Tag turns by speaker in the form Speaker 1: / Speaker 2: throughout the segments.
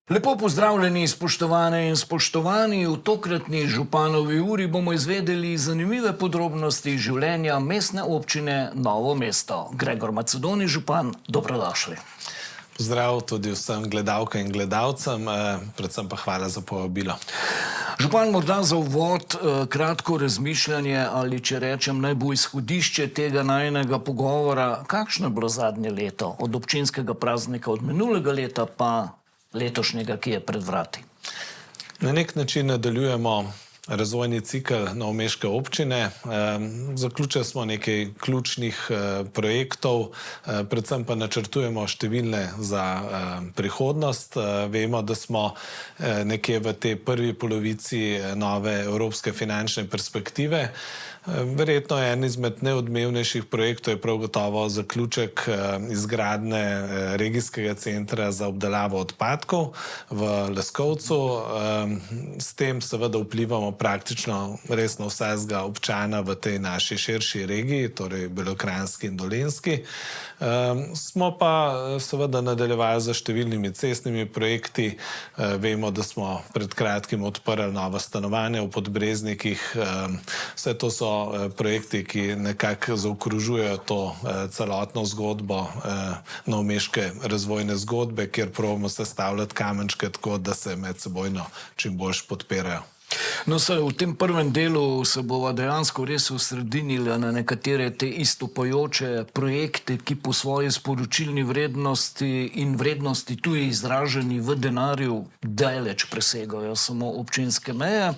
Speaker 1: Lepo pozdravljeni, spoštovane in spoštovani. V tokratni županovi uri bomo izvedeli zanimive podrobnosti življenja mestne občine Novo mesto. Gregor Macedoni, župan, dobrodošli.
Speaker 2: Pozdrav tudi vsem gledalkam in gledalcem, predvsem pa hvala za povabilo.
Speaker 1: Župan, morda za uvod kratko razmišljanje ali, če rečem, najbolj izhodišče tega najinega pogovora. Kakšno je bilo zadnje leto od občinskega praznika, od minulega leta pa letošnjega, ki je pred vrati?
Speaker 2: Na nek način nadaljujemo razvojni cikel novomeške občine. Zaključili smo nekaj ključnih projektov, predvsem pa načrtujemo številne za prihodnost. Vemo, da smo nekje v tej prvi polovici nove evropske finančne perspektive. Verjetno je en izmed najodmevnejših projektov je prav gotovo zaključek izgradnje regijskega centra za obdelavo odpadkov v Leskovcu. S tem seveda vplivamo praktično res na vsakega občana v tej naši širši regiji, torej Belokranjski in Dolenjski. Smo pa seveda nadaljevali za številnimi cestnimi projekti. Vemo, da smo pred kratkim odprli novo stanovanje v Podbreznikih. Vse to so projekti, ki nekako zaokrožujejo to celotno zgodbo novomeške razvojne zgodbe, kjer probamo sestavljati kamenčke tako, da se medsebojno čim bolj podpirajo.
Speaker 1: No, v tem prvem delu se bova dejansko res osredinila na nekatere te istopajoče projekte, ki po svoji sporočilni vrednosti in vrednosti tudi izraženi v denarju daleč presegajo samo občinske meje.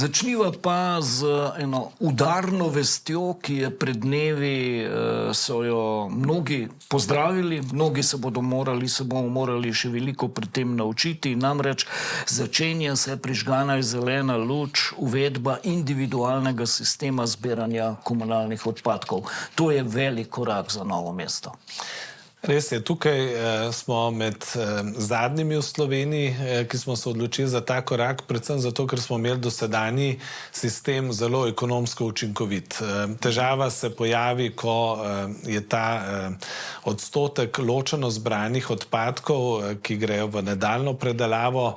Speaker 1: Začniva pa z eno udarno vestjo, ki je pred dnevi, so jo mnogi pozdravili, mnogi se bomo morali še veliko pri tem naučiti, namreč začenja se prižgana zelena luč, uvedba individualnega sistema zbiranja komunalnih odpadkov. To je velik korak za Novo mesto.
Speaker 2: Res je, tukaj smo med zadnjimi v Sloveniji, ki smo se odločili za ta korak, predvsem zato, ker smo imeli dosedanji sistem zelo ekonomsko učinkovit. Težava se pojavi, ko je ta odstotek ločeno zbranih odpadkov, ki grejo v nadaljnjo predelavo,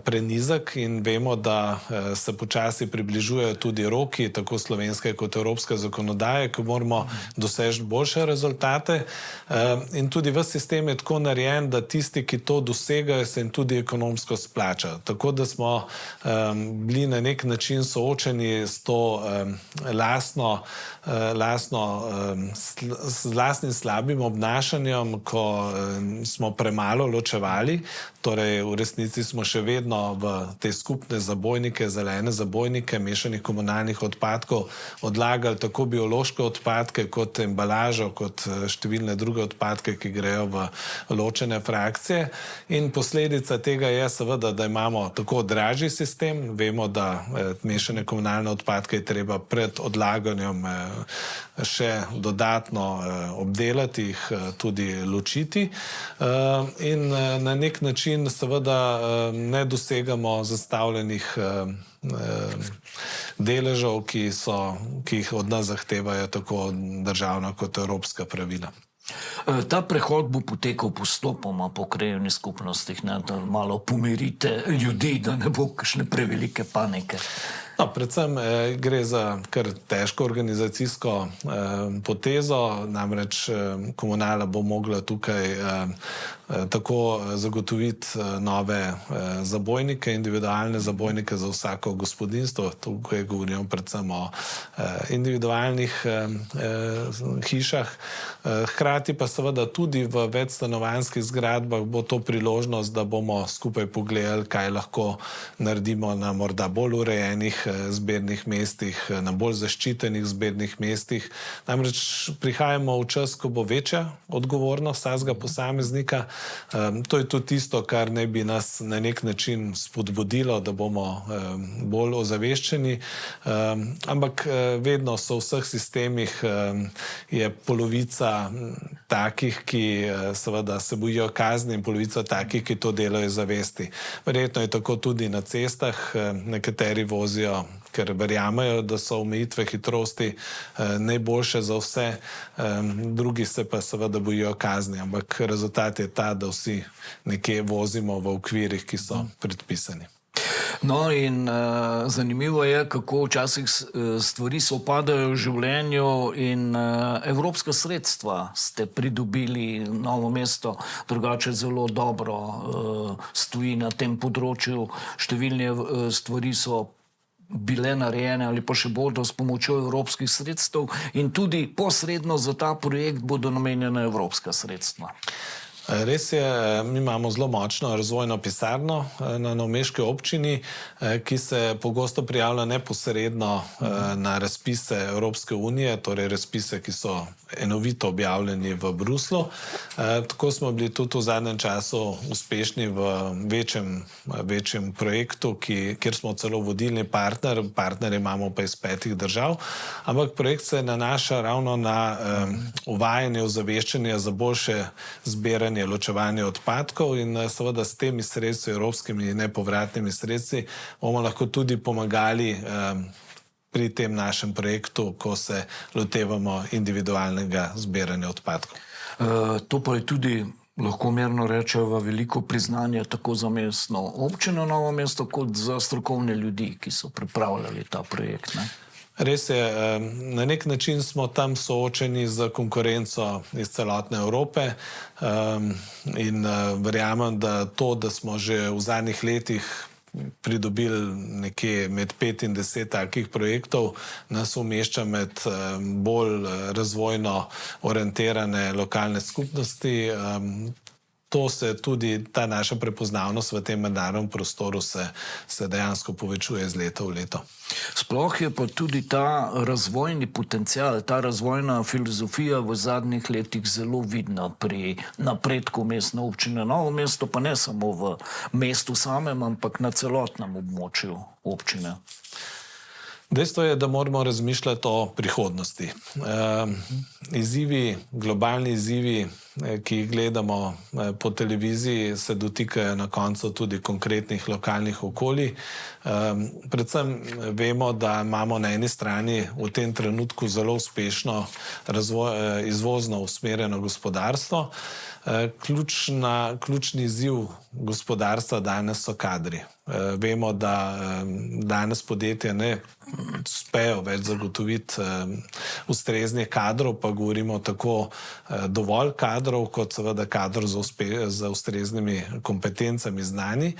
Speaker 2: prenizek in vemo, da se počasi približujejo tudi roki, tako slovenske kot evropske zakonodaje, ko moramo doseči boljše rezultate. In tudi v sistem je tako narejen, da tisti, ki to dosegajo, se jim tudi ekonomsko splača. Tako da smo bili na nek način soočeni s to lastnim slabim obnašanjem, ko smo premalo ločevali. Torej, v resnici smo še vedno v te skupne zabojnike, zelene zabojnike mešanih komunalnih odpadkov odlagali tako biološke odpadke, kot embalažo, kot številne druge odpadke, ki grejo v ločene frakcije. In posledica tega je seveda, da imamo tako dražji sistem. Vemo, da mešane komunalne odpadke je treba pred odlaganjem še dodatno obdelati, jih tudi ločiti. In na nek način seveda ne dosegamo zastavljenih deležev, ki jih od nas zahtevajo tako državna kot evropska pravila.
Speaker 1: Ta prehod bo potekal postopoma po krajevnih skupnostih, da malo pomirite ljudi, da ne bo kakšne prevelike panike.
Speaker 2: No, predvsem gre za kar težko organizacijsko potezo, namreč komunala bo mogla tukaj tako zagotoviti nove zabojnike, individualne zabojnike za vsako gospodinjstvo. Tukaj govorimo predvsem o individualnih hišah. Hkrati pa seveda tudi v večstanovanjskih zgradbah bo to priložnost, da bomo skupaj pogledali, kaj lahko naredimo na morda bolj urejenih zbirnih mestih, na bolj zaščitenih zbirnih mestih. Namreč prihajamo v čas, ko bo večja odgovornost vsakega posameznika. To je tudi tisto, kar naj bi nas na nek način spodbudilo, da bomo bolj ozaveščeni. Ampak vedno so v vseh sistemih je polovica takih, ki seveda se bojijo kazni, in polovica takih, ki to delajo iz zavesti. Verjetno je tako tudi na cestah. Nekateri vozijo ker verjamejo, da so omejitve hitrosti najboljše za vse, drugi se pa seveda bojijo kazni, ampak rezultat je ta, da vsi nekje vozimo v okvirih, ki so predpisani.
Speaker 1: No, in zanimivo je, kako včasih stvari sovpadajo v življenju in evropska sredstva ste pridobili. Novo mesto drugače zelo dobro stoji na tem področju. Številne stvari so bile narejene ali pa še bodo s pomočjo evropskih sredstev in tudi posredno za ta projekt bodo namenjena evropska sredstva.
Speaker 2: Res je, mi imamo zelo močno razvojno pisarno na novomeški občini, ki se pogosto prijavlja neposredno na razpise Evropske unije, torej razpise, ki so enovito objavljeni v Bruslu. Tako smo bili tudi v zadnjem času uspešni v večjem projektu, kjer smo celo vodilni partner, partnerje imamo pa iz 5 držav, ampak projekt se nanaša ravno na uvajanje ozaveščanja za boljše zbiranje, ločevanje odpadkov in seveda s temi sredstvi, evropskimi nepovratnimi sredstvi, bomo lahko tudi pomagali pri tem našem projektu, ko se lotevamo individualnega zbiranja odpadkov.
Speaker 1: To pa je tudi, lahko mirno rečemo, veliko priznanje tako za mestno občino Novo mesto, kot za strokovne ljudi, ki so pripravljali ta projekt, ne?
Speaker 2: Res je, na nek način smo tam soočeni z konkurenco iz celotne Evrope in verjamem, da to, da smo že v zadnjih letih pridobili nekje med 5 in 10 takih projektov, nas umešča med bolj razvojno orientirane lokalne skupnosti. To se tudi, ta naša prepoznavnost v tem mednarodnem prostoru se dejansko povečuje iz leta v leto.
Speaker 1: Sploh je pa tudi ta razvojni potencial, ta razvojna filozofija v zadnjih letih zelo vidna pri napredku mestne občine Novo mesto, pa ne samo v mestu samem, ampak na celotnem območju občine.
Speaker 2: Dejstvo je, da moramo razmišljati o prihodnosti. Izzivi, globalni izzivi, ki jih gledamo po televiziji, se dotikajo na koncu tudi konkretnih lokalnih okolij. Predvsem vemo, da imamo na eni strani v tem trenutku zelo uspešno izvozno usmerjeno gospodarstvo. Ključni izziv gospodarstva danes so kadri. Vemo, da danes podjetja ne uspejo več zagotoviti ustreznih kadrov, pa govorimo tako dovolj kadrov, kot seveda kadrov z ustreznimi kompetencami, znanji.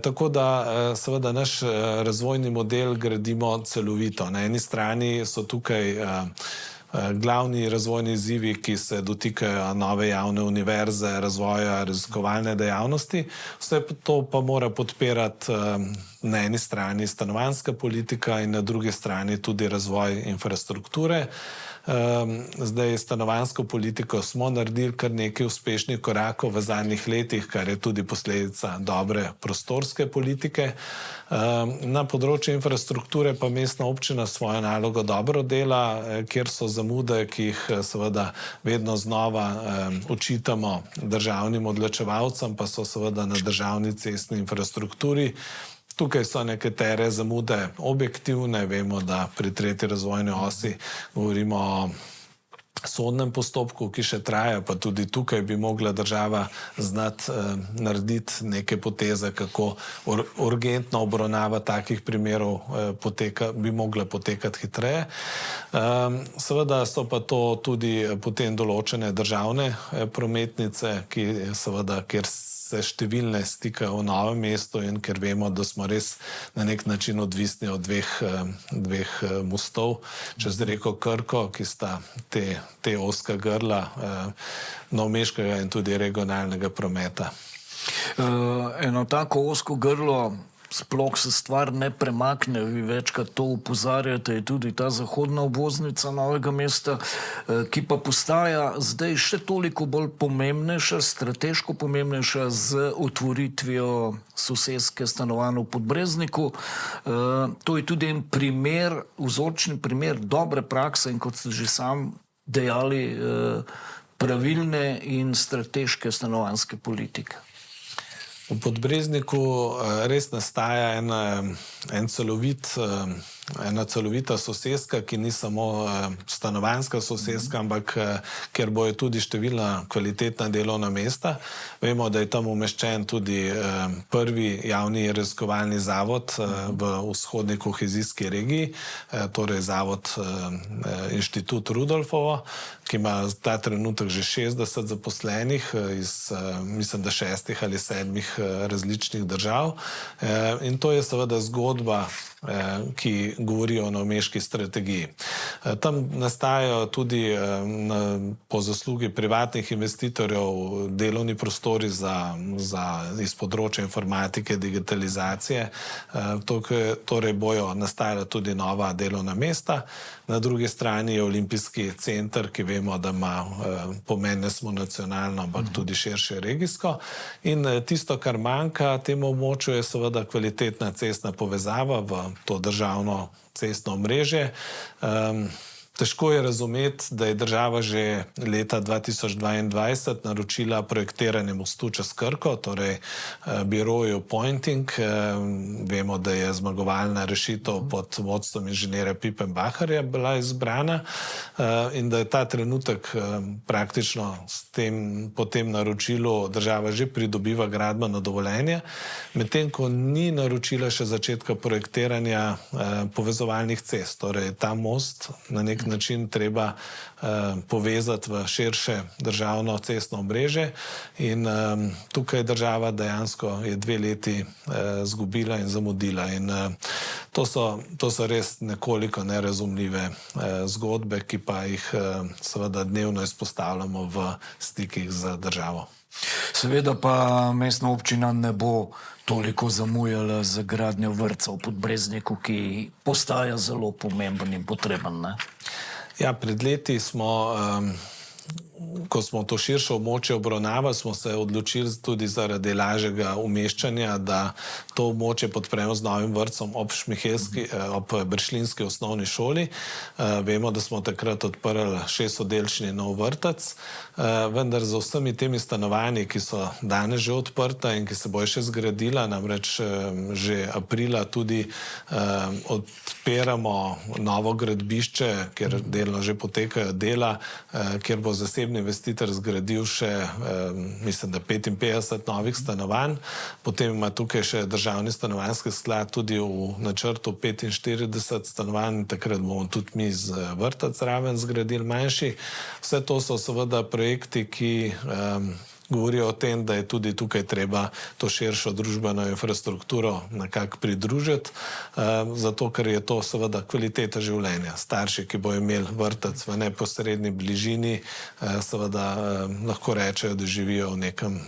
Speaker 2: Tako da seveda naš razvojni model gradimo celovito. Na eni strani so tukaj glavni razvojni izzivi, ki se dotikajo nove javne univerze, razvoja raziskovalne dejavnosti. Vse to pa mora podpirati na eni strani stanovanjska politika in na drugi strani tudi razvoj infrastrukture. Zdaj, stanovanjsko politiko smo naredili kar nekaj uspešnih korakov v zadnjih letih, kar je tudi posledica dobre prostorske politike. Na področju infrastrukture pa mestna občina svojo nalogo dobro dela, kjer so zamude, ki jih seveda vedno znova očitamo državnim odločevalcem, pa so seveda na državni cestni infrastrukturi. Tukaj so nekatere zamude objektivne, vemo, da pri 3. razvojni osi govorimo o sodnem postopku, ki še traja, pa tudi tukaj bi mogla država znati narediti neke poteze, kako urgentno obravnava takih primerov bi mogla potekati hitreje. Seveda so pa to tudi potem določene državne prometnice, kjer se številne stikajo v Novem mestu in ker vemo, da smo res na nek način odvisni od dveh mostov čez reko Krko, ki sta te ozka grla novomeškega in tudi regionalnega prometa.
Speaker 1: Eno tako ozko grlo, sploh se stvar ne premakne, vi večkrat to opozarjate, je tudi ta zahodna obvoznica Novega mesta, ki pa postaja zdaj še toliko bolj pomembnejša, strateško pomembnejša z otvoritvijo soseske stanovanj v Podbrezniku. To je tudi en primer, vzorčni primer dobre prakse in kot ste že sam dejali, pravilne in strateške stanovanjske politike.
Speaker 2: V Podbrezniku res nastaja ena celovita soseska, ki ni samo stanovanjska soseska, ampak kjer bojo tudi številna kvalitetna delovna mesta. Vemo, da je tam umeščen tudi prvi javni raziskovalni zavod v vzhodni kohezijski regiji, torej zavod Inštitut Rudolfovo, ki ima ta trenutek že 60 zaposlenih iz, mislim, da 6 ali 7 različnih držav. In to je seveda zgodba, ki govori o novomeški strategiji. Tam nastajajo tudi po zaslugi privatnih investitorjev delovni prostori iz področja informatike, digitalizacije. Torej bojo nastajala tudi nova delovna mesta. Na drugi strani je Olimpijski center, ki vemo, da ima pomen ne samo nacionalno, ampak tudi širše regijsko. In tisto, kar manjka temu območju, je seveda kvalitetna cestna povezava v to državno cestno omrežje. Težko je razumeti, da je država že leta 2022 naročila projektiranje mostu čez Krko, torej biroju Pointing. Vemo, da je zmagovalna rešitev pod vodstvom inženirja Pipenbacherja bila izbrana in da je ta trenutek praktično po tem naročilu država že pridobiva gradbeno dovoljenje, medtem ko ni naročila še začetka projektiranja povezovalnih cest. Torej ta most na nek način treba povezati v širše državno cestno omrežje in tukaj država dejansko je 2 leti zgubila in zamudila in to so res nekoliko nerazumljive zgodbe, ki pa jih seveda dnevno izpostavljamo v stikih z državo.
Speaker 1: Seveda pa mestna občina ne bo toliko zamujala za gradnjo vrtca v Podbrezniku, ki postaja zelo pomemben in potreben, ne?
Speaker 2: Ja, pred leti smo, ko smo to širše območje obravnavali, smo se odločili tudi zaradi lažjega umeščanja, da to območje podpremo z novim vrtcem ob Bršljinski osnovni šoli. Vemo, da smo takrat odprli 6-oddelčni nov vrtec, vendar z vsemi temi stanovanji, ki so danes že odprta in ki se bojo še zgradila, namreč že aprila tudi odpiramo novo gradbišče, kjer delno že potekajo dela, kjer bo zasebni investitor zgradil še, mislim, da 55 novih stanovanj. Potem ima tukaj še državni stanovanjski sklad tudi v načrtu 45 stanovanj, takrat bomo tudi mi z vrtec raven zgradili manjši. Vse to so seveda projekti, ki govorijo o tem, da je tudi tukaj treba to širšo družbeno infrastrukturo nekako pridružiti, zato ker je to seveda kvaliteta življenja. Starši, ki bojo imeli vrtec v neposredni bližini, seveda lahko rečejo, da živijo v nekem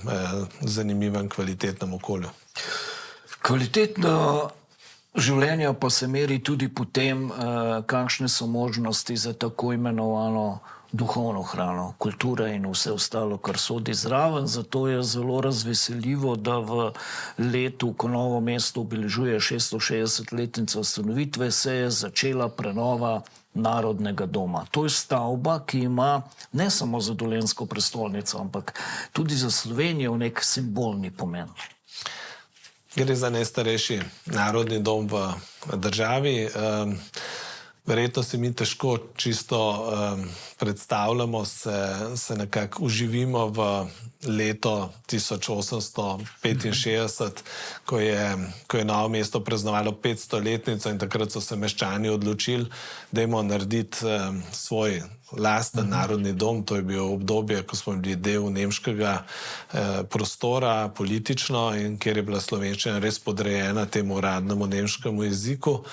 Speaker 2: zanimivem, kvalitetnem okolju.
Speaker 1: Kvalitetno življenje pa se meri tudi po tem, kakšne so možnosti za tako imenovano duhovno hrano, kultura in vse ostalo, kar sodi zraven. Zato je zelo razveseljivo, da v letu, ko Novo mesto obeležuje 660-letnico ustanovitve, se je začela prenova Narodnega doma. To je stavba, ki ima ne samo za dolenjsko prestolnico, ampak tudi za Slovenijo nek simbolni pomen.
Speaker 2: Gre za najstarejši narodni dom v državi. Verjetno si mi težko čisto predstavljamo, se nekako uživimo v leto 1865, ko je Novo mesto praznovalo 500-letnico in takrat so se meščani odločili, dajmo narediti svoj lasten narodni dom. To je bilo obdobje, ko smo bili del nemškega prostora politično in kjer je bila slovenščina res podrejena temu uradnemu nemškemu jeziku.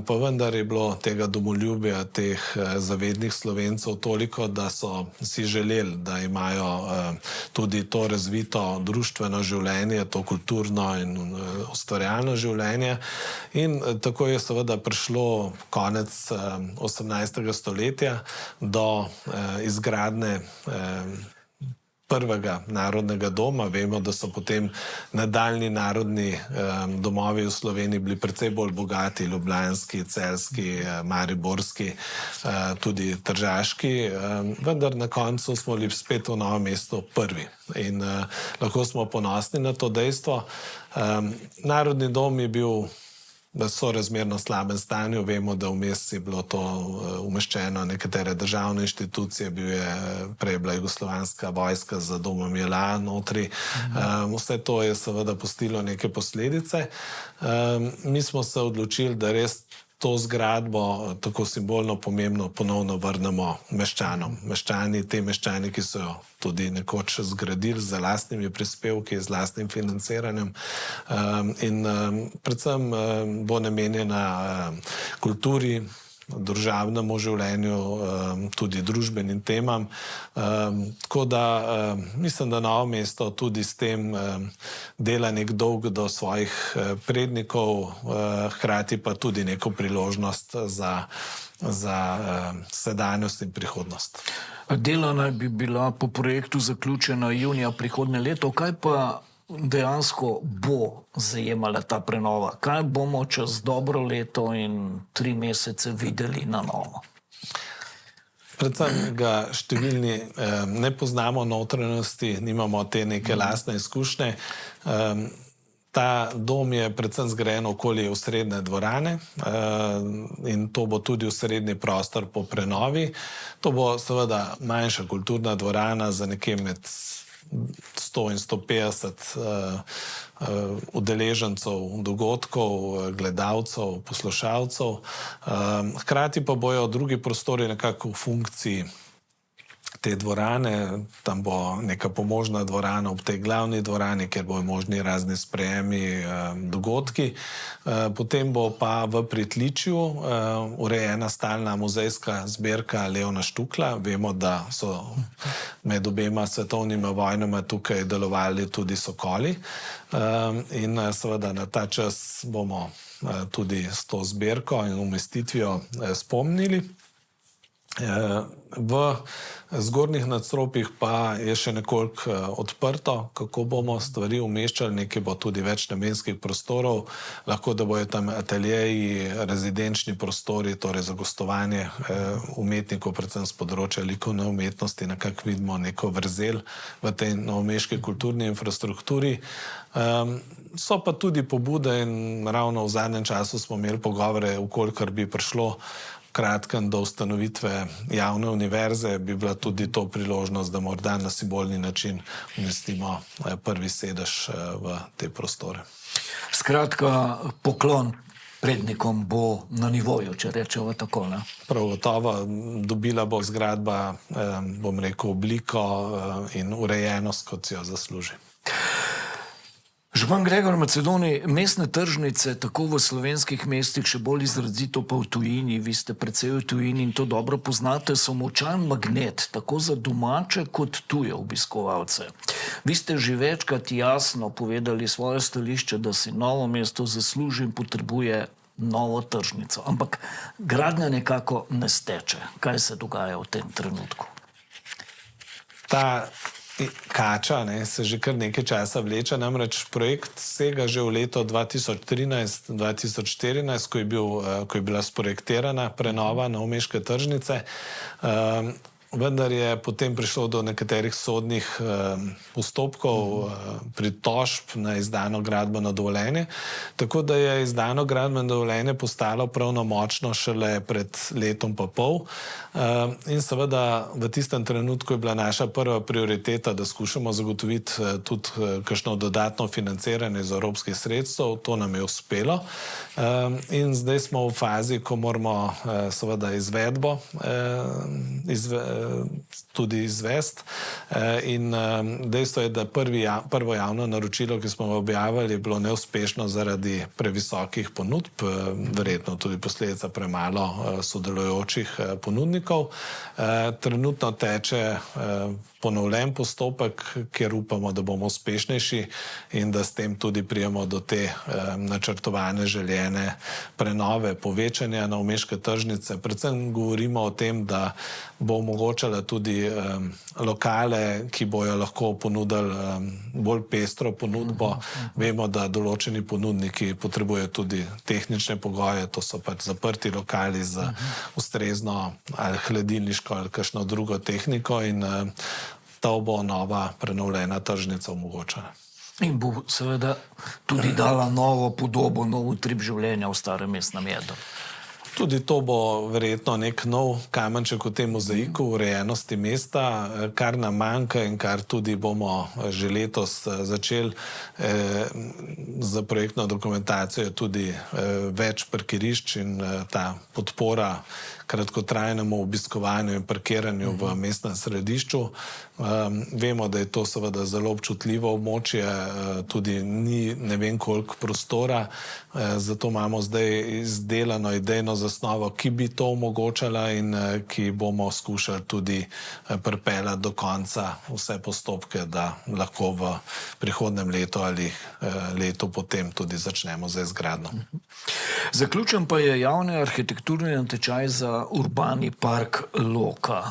Speaker 2: Pa vendar je bilo tega domoljubja, teh zavednih Slovencev toliko, da so si želeli, da imajo tudi to razvito društveno življenje, to kulturno in ustvarjalno življenje. In tako je seveda prišlo konec 18. stoletja do izgradnje prvega narodnega doma. Vemo, da so potem nadaljni narodni domovi v Sloveniji bili precej bolj bogati, ljubljanski, celjski, mariborski, tudi tržaški, vendar na koncu smo bili spet v Novem mestu prvi in lahko smo ponosni na to dejstvo. Narodni dom je bil v sorazmerno slabem stanju. Vemo, da vmes je bilo to umeščeno nekatere državne inštitucije, prej bila jugoslovanska vojska z domom Jela notri. Vse to je seveda pustilo neke posledice. Mi smo se odločili, da res to zgradbo, tako simbolno pomembno, ponovno vrnemo meščanom. Te meščani, ki so jo tudi nekoč zgradili z lastnimi prispevki, z lastnim financiranjem in predvsem bo namenjena kulturi, družabnemu življenju, tudi družbenim temam. Tako da mislim, da Novo mesto tudi s tem dela nek dolg do svojih prednikov, hkrati pa tudi neko priložnost za sedanjost in prihodnost.
Speaker 1: Dela naj bi bila po projektu zaključena junija prihodnje leto. Kaj pa dejansko bo zajemala ta prenova? Kaj bomo čez dobro leto in 3 mesece videli na novo?
Speaker 2: Predvsem ga številni ne poznamo notranjosti, nimamo te neke lastne izkušnje. Ta dom je predvsem zgrajen okoli osrednje dvorane in to bo tudi osrednji prostor po prenovi. To bo seveda manjša kulturna dvorana za nekje med 100 in 150 udeležencev dogodkov, gledalcev, poslušalcev. Hkrati pa bojo drugi prostori nekako v funkciji te dvorane. Tam bo neka pomožna dvorana ob tej glavni dvorani, kjer bojo možni razni sprejemi, dogodki. Potem bo pa v pritličju urejena stalna muzejska zbirka Leona Štukla. Vemo, da so med obema svetovnima vojnama tukaj delovali tudi sokoli. In seveda na ta čas bomo tudi s to zbirko in umestitvijo spomnili. V zgornjih nadstropjih pa je še nekoliko odprto, kako bomo stvari umeščali. Nekaj bo tudi več namenskih prostorov, lahko da bojo tam ateljeji, rezidenčni prostori, torej za gostovanje umetnikov, predvsem z področja likovne umetnosti, nekako vidimo neko vrzel v tej novomeški kulturni infrastrukturi. So pa tudi pobude in ravno v zadnjem času smo imeli pogovore, vkolikor bi prišlo kratkem do ustanovitve javne univerze, bi bila tudi to priložnost, da morda na simbolni način umestimo prvi sedež v te prostore.
Speaker 1: Skratka, poklon prednikom bo na nivoju, če rečemo tako, ne?
Speaker 2: Prav gotovo, dobila bo zgradba, bom rekel, obliko in urejenost, kot si jo zasluži.
Speaker 1: Župan Gregor Macedoni, mestne tržnice tako v slovenskih mestih, še bolj izrazito pa v tujini, vi ste precej v tujini in to dobro poznate, so močan magnet tako za domače kot tuje obiskovalce. Vi ste že večkrat jasno povedali svoje stališče, da si Novo mesto zasluži in potrebuje novo tržnico. Ampak gradnja nekako ne steče. Kaj se dogaja v tem trenutku?
Speaker 2: Ta kača se že kar nekaj časa vleče, namreč projekt sega že v leto 2013-2014, ko je bila sprojektirana prenova novomeške tržnice. Vendar je potem prišlo do nekaterih sodnih postopkov, pritožb na izdano gradbeno dovoljenje, tako da je izdano gradbeno dovoljenje postalo pravnomočno šele pred letom pa pol. In seveda v tistem trenutku je bila naša prva prioriteta, da skušamo zagotoviti tudi kakšno dodatno financiranje iz evropskih sredstev. To nam je uspelo. In zdaj smo v fazi, ko moramo seveda izvedbo tudi izvesti. In dejstvo je, da prvo javno naročilo, ki smo ga objavili, je bilo neuspešno zaradi previsokih ponudb, verjetno tudi posledica premalo sodelujočih ponudnikov. Trenutno teče ponovljen postopek, kjer upamo, da bomo uspešnejši in da s tem tudi pridemo do te načrtovane, željene prenove, povečanja novomeške tržnice. Predvsem govorimo o tem, da bo mogoče omogočala tudi lokale, ki bojo lahko ponudili bolj pestro ponudbo. Vemo, da določeni ponudniki potrebujejo tudi tehnične pogoje, to so pač zaprti lokali z ustrezno ali hladilniško ali kakšno drugo tehniko in to bo nova prenovljena tržnica omogočala.
Speaker 1: In bo seveda tudi dala novo podobo, nov utrip življenja v starem mestnem jedru.
Speaker 2: Tudi to bo verjetno nek nov kamenček v tem mozaiku urejenosti mesta, kar nam manjka in kar tudi bomo že letos začeli za projektno dokumentacijo, tudi več parkirišč in ta podpora kratkotrajnemu obiskovanju in parkiranju v mestnem središču. Vemo, da je to seveda zelo občutljivo območje, tudi ni ne vem koliko prostora, zato imamo zdaj izdelano idejno zasnovo, ki bi to omogočala in ki bomo skušali tudi pripeljati do konca vse postopke, da lahko v prihodnjem letu ali letu potem tudi začnemo z izgradnjo.
Speaker 1: Zaključen pa je javni arhitekturni natečaj za urbani park Loka.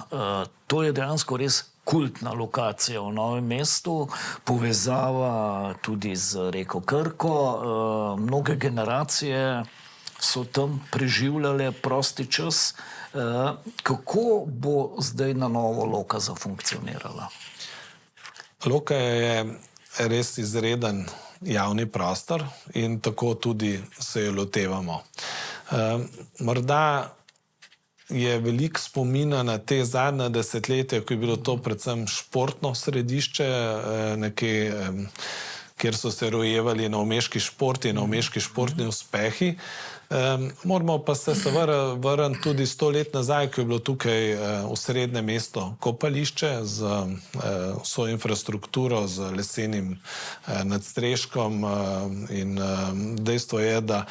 Speaker 1: To je dejansko res kultna lokacija v Novem mestu, povezava tudi z reko Krko. Mnoge generacije so tam preživljale prosti čas. Kako bo zdaj na novo Loka zafunkcionirala?
Speaker 2: Loka je res izreden javni prostor in tako tudi se jo lotevamo. Morda je veliko spomina na te zadnje desetletja, ko je bilo to predvsem športno središče, nekje, kjer so se rojevali novomeški športi in novomeški športni uspehi. Moramo pa se seveda vrniti tudi 100 let nazaj, ko je bilo tukaj osrednje mesto kopališče z vso infrastrukturo, z lesenim nadstreškom in dejstvo je, da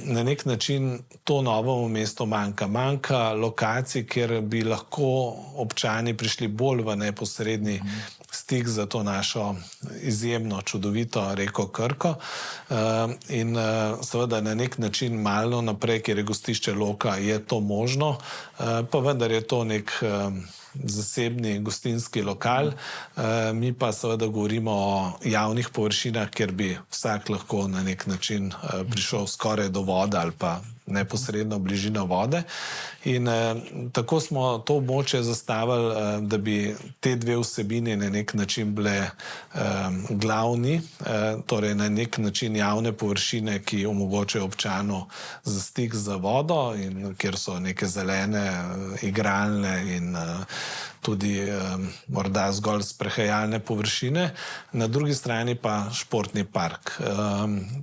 Speaker 2: na nek način to novo mesto manjka. Manjka lokacij, kjer bi lahko občani prišli bolj v neposredni stik za to našo izjemno čudovito reko Krko in seveda na nek način malo naprej, kjer je gostišče Loka, je to možno, pa vendar je to nek zasebni gostinski lokal. Mi pa seveda govorimo o javnih površinah, kjer bi vsak lahko na nek način prišel skoraj do vode ali pa neposredno bližino vode. In tako smo to območje zastavili, da bi te dve vsebini na nek način bile glavni, torej na nek način javne površine, ki omogočajo občanu za stik z vodo in kjer so neke zelene, igralne in tudi morda zgolj sprehajalne površine, na drugi strani pa športni park.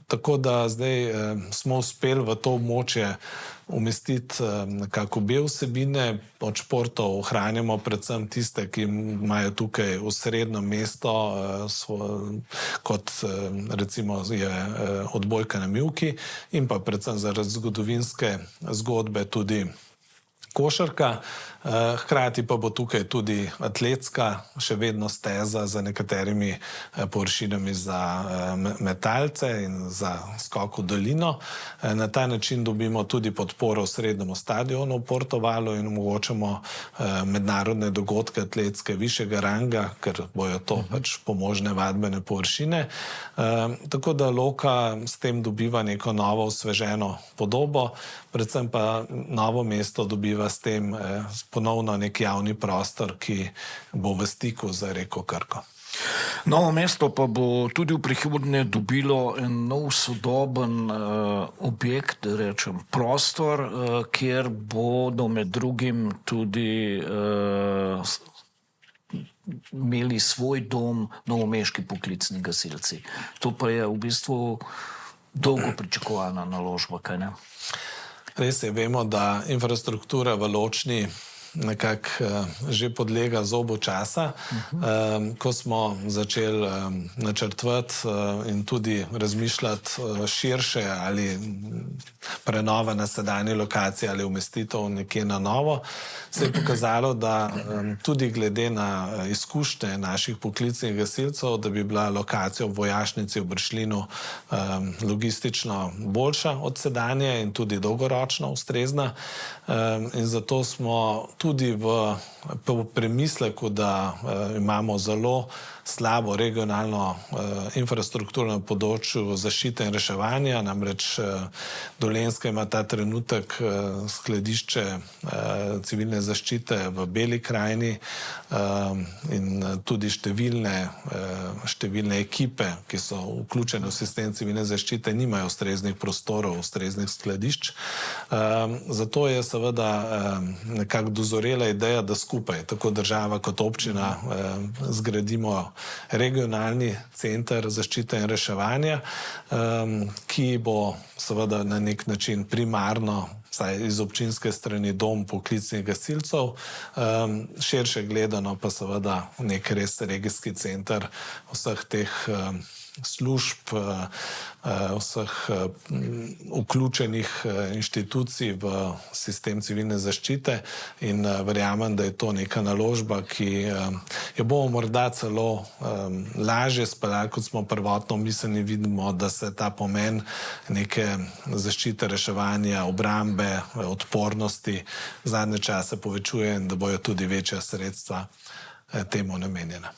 Speaker 2: Tako da zdaj smo uspeli v to območje umestiti nekako obe vsebine. Od športov ohranjamo predvsem tiste, ki imajo tukaj osrednjo mesto, kot recimo je odbojka na mivki in pa predvsem zaradi zgodovinske zgodbe tudi košarka. Hkrati pa bo tukaj tudi atletska, še vedno steza za nekaterimi površinami za metalce in za skok v dolino. Na ta način dobimo tudi podporo v srednjemu stadionu v Portovalu in omogočamo mednarodne dogodke atletske višjega ranga, ker bojo to pač pomožne vadbene površine. Tako da Loka s tem dobiva neko novo osveženo podobo, predvsem pa Novo mesto dobiva s tem ponovno nek javni prostor, ki bo v stiku z reko Krko.
Speaker 1: Novo mesto pa bo tudi v prihodnje dobilo en nov sodoben objekt, rečem prostor, kjer bodo med drugim tudi imeli svoj dom novomeški poklicni gasilci. To pa je v bistvu dolgo pričakovana naložba, kaj ne?
Speaker 2: Res je, vemo, da infrastruktura v Ločni nekako že podlega zobu časa. Ko smo začeli načrtovati in tudi razmišljati širše ali prenova na sedanji lokaciji ali umestitev nekje na novo, se je pokazalo, da tudi glede na izkušnje naših poklicnih gasilcev, da bi bila lokacija v vojašnici v Bršljinu logistično boljša od sedanje in tudi dolgoročno ustrezna. In zato smo tudi tudi v premisleku, da imamo zelo slabo regionalno infrastrukturo na področju zaščite in reševanja, namreč Dolenjska ima ta trenutek skladišče civilne zaščite v Beli krajini in tudi številne ekipe, ki so vključene v sistem civilne zaščite, nimajo ustreznih prostorov, ustreznih skladišč. Zato je seveda nekako dozorela ideja, da skupaj, tako država kot občina, zgradimo regionalni center zaščite in reševanja, ki bo seveda na nek način primarno, vsaj iz občinske strani, dom poklicnih gasilcev, širše gledano pa seveda nek res regijski center vseh teh služb, vseh vključenih inštitucij v sistem civilne zaščite in verjamem, da je to neka naložba, ki jo bomo morda celo lažje speljali, kot smo prvotno mislili. Vidimo, da se ta pomen neke zaščite, reševanja, obrambe, odpornosti zadnje čase povečuje in da bojo tudi večja sredstva temu namenjena.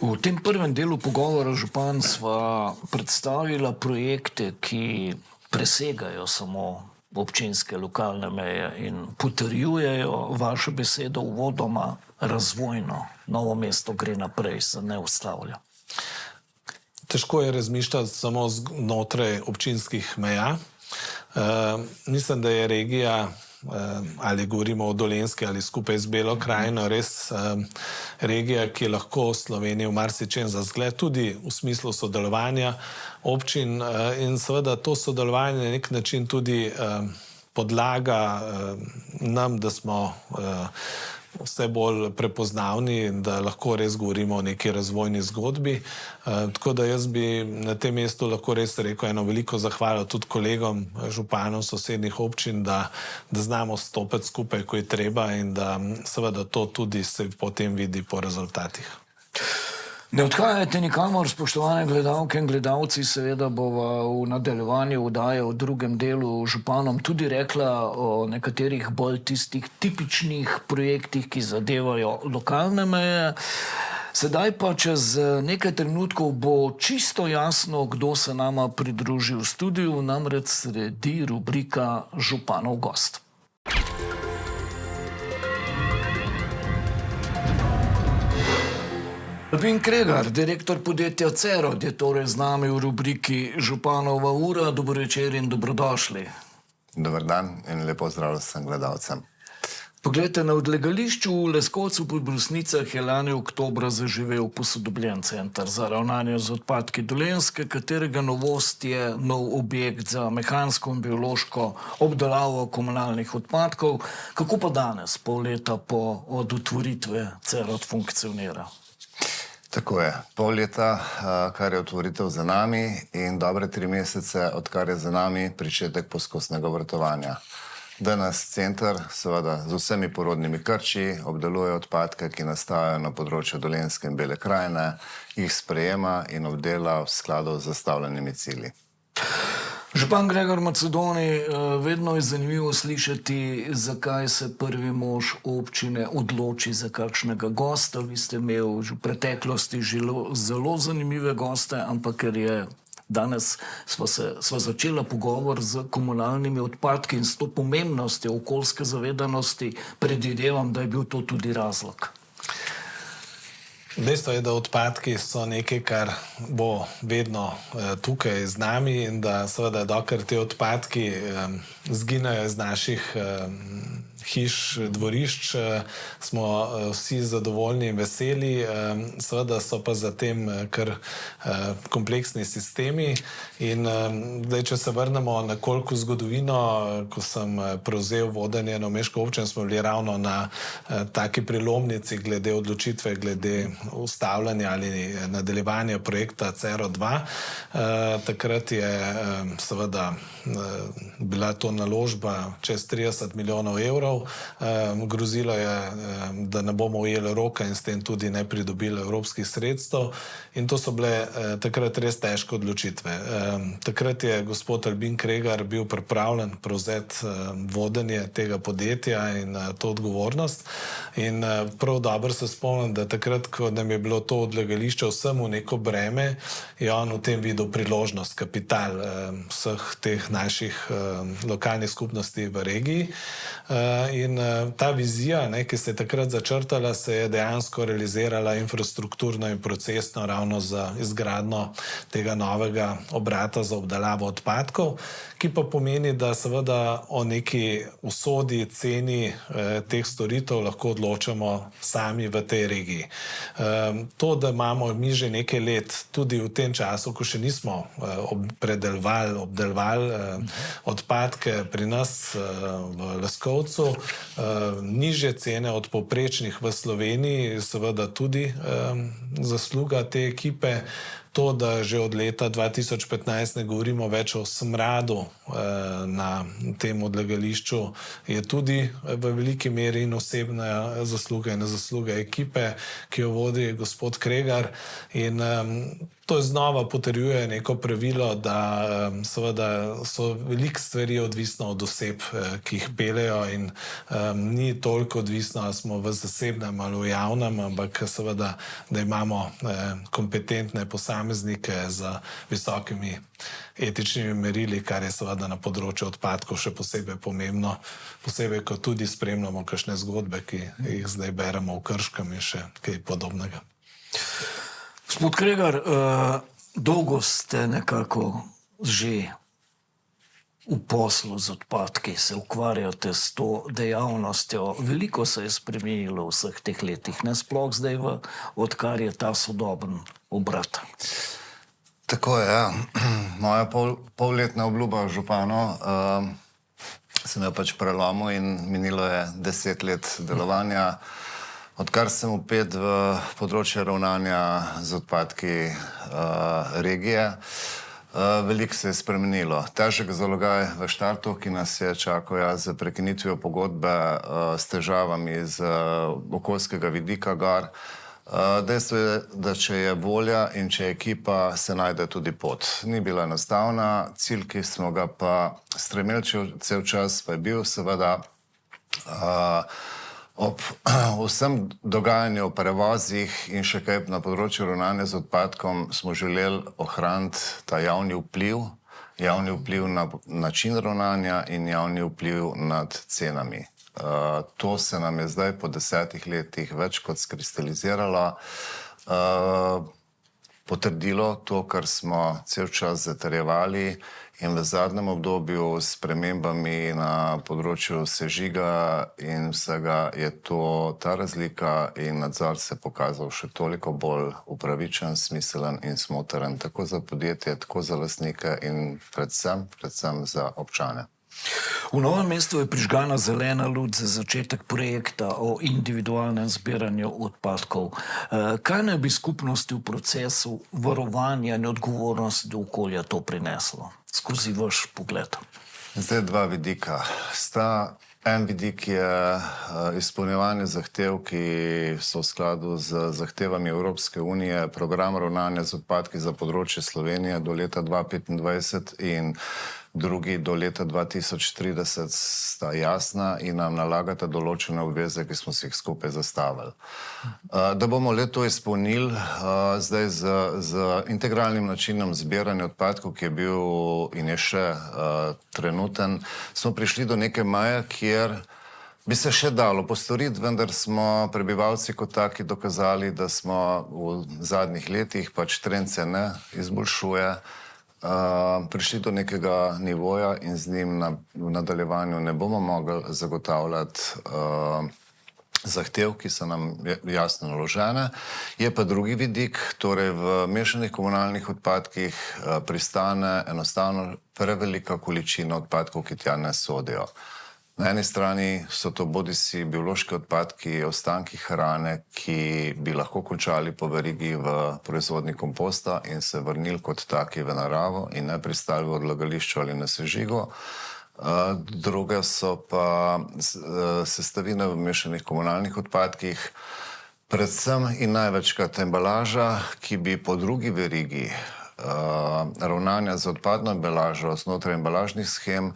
Speaker 1: V tem prvem delu pogovora, župan, sva predstavila projekte, ki presegajo samo občinske lokalne meje in potrjujejo vašo besedo uvodoma: razvojno. Novo mesto gre naprej, se ne ustavlja.
Speaker 2: Težko je razmišljati samo znotraj občinskih meja. Mislim, da je regija, ali govorimo o Dolenjski ali skupaj z Belo krajino, res regija, ki je lahko Sloveniji v marsičem za zgled, tudi v smislu sodelovanja občin, in seveda to sodelovanje na nek način tudi podlaga nam, da smo vse bolj prepoznavni in da lahko res govorimo o neki razvojni zgodbi. Tako da jaz bi na tem mestu lahko res rekel eno veliko zahvalo tudi kolegom, županom sosednjih občin, da znamo stopiti skupaj, ko je treba, in da seveda to tudi se potem vidi po rezultatih.
Speaker 1: Ne odhajajte nikamor, spoštovane gledalke in gledalci, seveda bova v nadaljevanju oddaje v drugem delu županom tudi rekla o nekaterih bolj tistih tipičnih projektih, ki zadevajo lokalne meje. Sedaj pa čez nekaj trenutkov bo čisto jasno, kdo se nama pridruži v studiu, namreč sledi rubrika Županov gost. Albin Kregar, direktor podjetja Cerod, je torej z nami v rubriki Županova ura. Dobro večer in dobrodošli.
Speaker 3: Dober dan in lepo zdrav vsem gledalcem.
Speaker 1: Poglejte, na odlagališču v Leskovcu pri Brusnicah je lani oktobra zaživel posodobljen center za ravnanje z odpadki Dolenjske, katerega novost je nov objekt za mehansko in biološko obdelavo komunalnih odpadkov. Kako pa danes, pol leta od otvoritve, Cerod funkcionira?
Speaker 3: Tako je. Pol leta, kar je otvoritev za nami, in dobre 3 mesece, odkar je za nami pričetek poskusnega obratovanja. Danes center, seveda z vsemi porodnimi krči, obdeluje odpadke, ki nastajajo na področju Dolenjske in Bele krajine, jih sprejema in obdela v skladu z zastavljenimi cilji.
Speaker 1: Župan Gregor Macedoni, vedno je zanimivo slišati, zakaj se prvi mož občine odloči za kakšnega gosta. Vi ste imeli v preteklosti zelo zanimive goste, ampak ker je danes sva začela pogovor z komunalnimi odpadki in s to pomembnostjo okoljske zavedanosti, predvidevam, da je bil to tudi razlog.
Speaker 2: Dejstvo je, da odpadki so nekaj, kar bo vedno tukaj z nami, in da seveda, dokler te odpadki zginejo iz naših hiš, dvorišč, smo vsi zadovoljni in veseli. Seveda so pa za tem kar kompleksni sistemi. In zdaj, če se vrnemo nekoliko v zgodovino, ko sem prevzel vodenje novomeške občine, smo bili ravno na taki prelomnici glede odločitve, glede ustavljanja ali nadaljevanja projekta Cerod 2. Takrat je seveda bila to naložba čez 30 milijonov evrov. odločal. Grozilo je, da ne bomo ujeli roka in s tem tudi ne pridobili evropskih sredstev. In to so bile takrat res težke odločitve. Takrat je gospod Albin Kregar bil pripravljen prevzeti vodenje tega podjetja in to odgovornost. In prav dobro se spomnim, da takrat, ko nam je bilo to odlagališče vsemu neko breme, je on v tem videl priložnost, kapital vseh teh naših lokalnih skupnosti v regiji. In ta vizija, ki se je takrat začrtala, se je dejansko realizirala infrastrukturno in procesno ravno za izgradnjo tega novega obrata za obdelavo odpadkov, ki pa pomeni, da seveda o neki usodi, ceni teh storitev lahko odločamo sami v tej regiji. To, da imamo mi že nekaj let, tudi v tem času, ko še nismo obdelovali odpadke pri nas v Leskovcu, nižje cene od povprečnih v Sloveniji, seveda tudi zasluga te ekipe. To, da že od leta 2015 ne govorimo več o smradu na tem odlagališču, je tudi v veliki meri in osebna zasluga in zasluga ekipe, ki jo vodi gospod Kregar. In to znova potrjuje neko pravilo, da seveda so veliko stvari odvisno od oseb, ki jih peljejo, in ni toliko odvisno, ali smo v zasebnem ali v javnem, ampak seveda, da imamo kompetentne posameznike z visokimi etičnimi merili, kar je seveda na področju odpadkov še posebej pomembno, posebej, ko tudi spremljamo kakšne zgodbe, ki jih zdaj beremo v Krškem in še kaj podobnega.
Speaker 1: Gospod Kregar, dolgo ste nekako že v poslu z odpadki, se ukvarjate s to dejavnostjo. Veliko se je spremenilo v vseh teh letih, ne sploh zdaj, odkar je ta sodoben obrat.
Speaker 3: Tako je, ja. Moja polletna obljuba županu sem jo pač prelomil in minilo je 10 let delovanja. Odkar sem vpet v področje ravnanja z odpadki regije, veliko se je spremenilo. Težek zalogaj v štartu, ki nas je čakal z prekinitvijo pogodbe s težavami z okoljskega vidika gor. Dejstvo je, da če je volja in če je ekipa, se najde tudi pot. Ni bila enostavna, cilj, ki smo ga pa stremeli cel čas, pa je bil seveda ob vsem dogajanju o prevozih in še kaj na področju ravnanja z odpadkom smo želeli ohraniti ta javni vpliv na način ravnanja in javni vpliv nad cenami. To se nam je zdaj po 10 letih več kot skristaliziralo, potrdilo to, kar smo cel čas zatrjevali, in v zadnjem obdobju s spremembami na področju sežiga in vsega je ta razlika in nadzor se pokazal še toliko bolj upravičen, smiselen in smotrn, tako za podjetje, tako za lastnike in predvsem za občane.
Speaker 1: V Novem mestu je prižgana zelena luč za začetek projekta o individualnem zbiranju odpadkov. Kaj naj bi skupnosti v procesu varovanja in odgovornosti do okolja to prineslo, skozi vaš pogled?
Speaker 3: Zdaj dva vidika. En vidik je izpolnjevanje zahtev, ki so v skladu z zahtevami Evropske unije, program ravnanja z odpadki za področje Slovenije do leta 2025 in drugi do leta 2030 sta jasna in nam nalagata določene obveze, ki smo si jih skupaj zastavili. Da bomo le to izpolnili, zdaj z integralnim načinom zbiranja odpadkov, ki je bil in je še trenuten, smo prišli do neke meje, kjer bi se še dalo postoriti, vendar smo prebivalci kot taki dokazali, da smo v zadnjih letih, pač trend se ne izboljšuje, prišli do nekega nivoja in z njim v nadaljevanju ne bomo mogli zagotavljati zahtev, ki so nam jasno naložene. Je pa drugi vidik, torej v mešanih komunalnih odpadkih pristane enostavno prevelika količina odpadkov, ki tja ne sodijo. Na eni strani so to bodisi biološki odpadki, ostanki hrane, ki bi lahko končali po verigi v proizvodnji komposta in se vrnili kot taki v naravo in ne pristali v odlagališču ali na sežigu. Druga so pa sestavine v mešanih komunalnih odpadkih, predvsem in največkrat embalaža, ki bi po drugi verigi ravnanja z odpadno embalažo znotraj embalažnih shem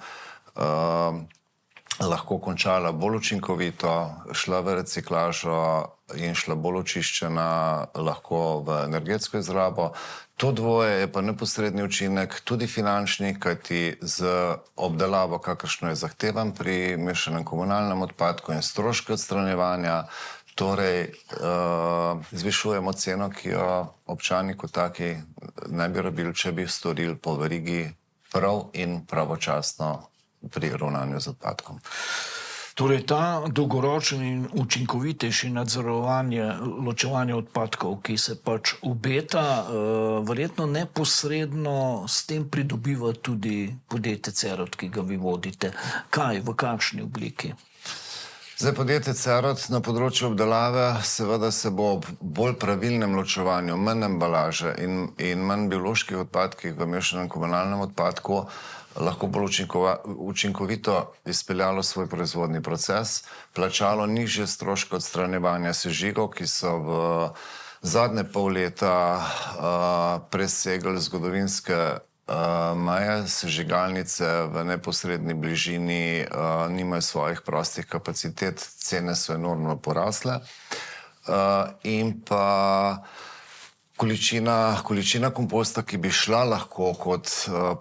Speaker 3: lahko končala bolj učinkovito, šla v reciklažo in šla bolj očiščena lahko v energetsko izrabo. To dvoje je pa neposredni učinek, tudi finančni, kajti z obdelavo, kakršno je zahtevan pri mešanem komunalnem odpadku in stroške odstranjevanja, torej zvišujemo ceno, ki jo občani kot taki ne bi rabili, če bi storili po verigi prav in pravočasno pri ravnanju z odpadkom.
Speaker 1: Torej, ta dolgoročen in učinkovitejši nadzorovanje, ločevanje odpadkov, ki se pač obeta, verjetno neposredno s tem pridobiva tudi podjetje Cerod, ki ga vi vodite. Kaj, v kakšni obliki?
Speaker 3: Zdaj, podjetje Cerod na področju obdelave seveda se bo ob bolj pravilnem ločevanju, manj embalaže in manj bioloških odpadkih v mešanem komunalnem odpadku lahko bolj učinkovito izpeljalo svoj proizvodni proces, plačalo nižje stroške odstranjevanja sežigov, ki so v zadnje pol leta presegli zgodovinske meje. Sežigalnice v neposredni bližini nimajo svojih prostih kapacitet, cene so enormno porasle in pa količina komposta, ki bi šla lahko kot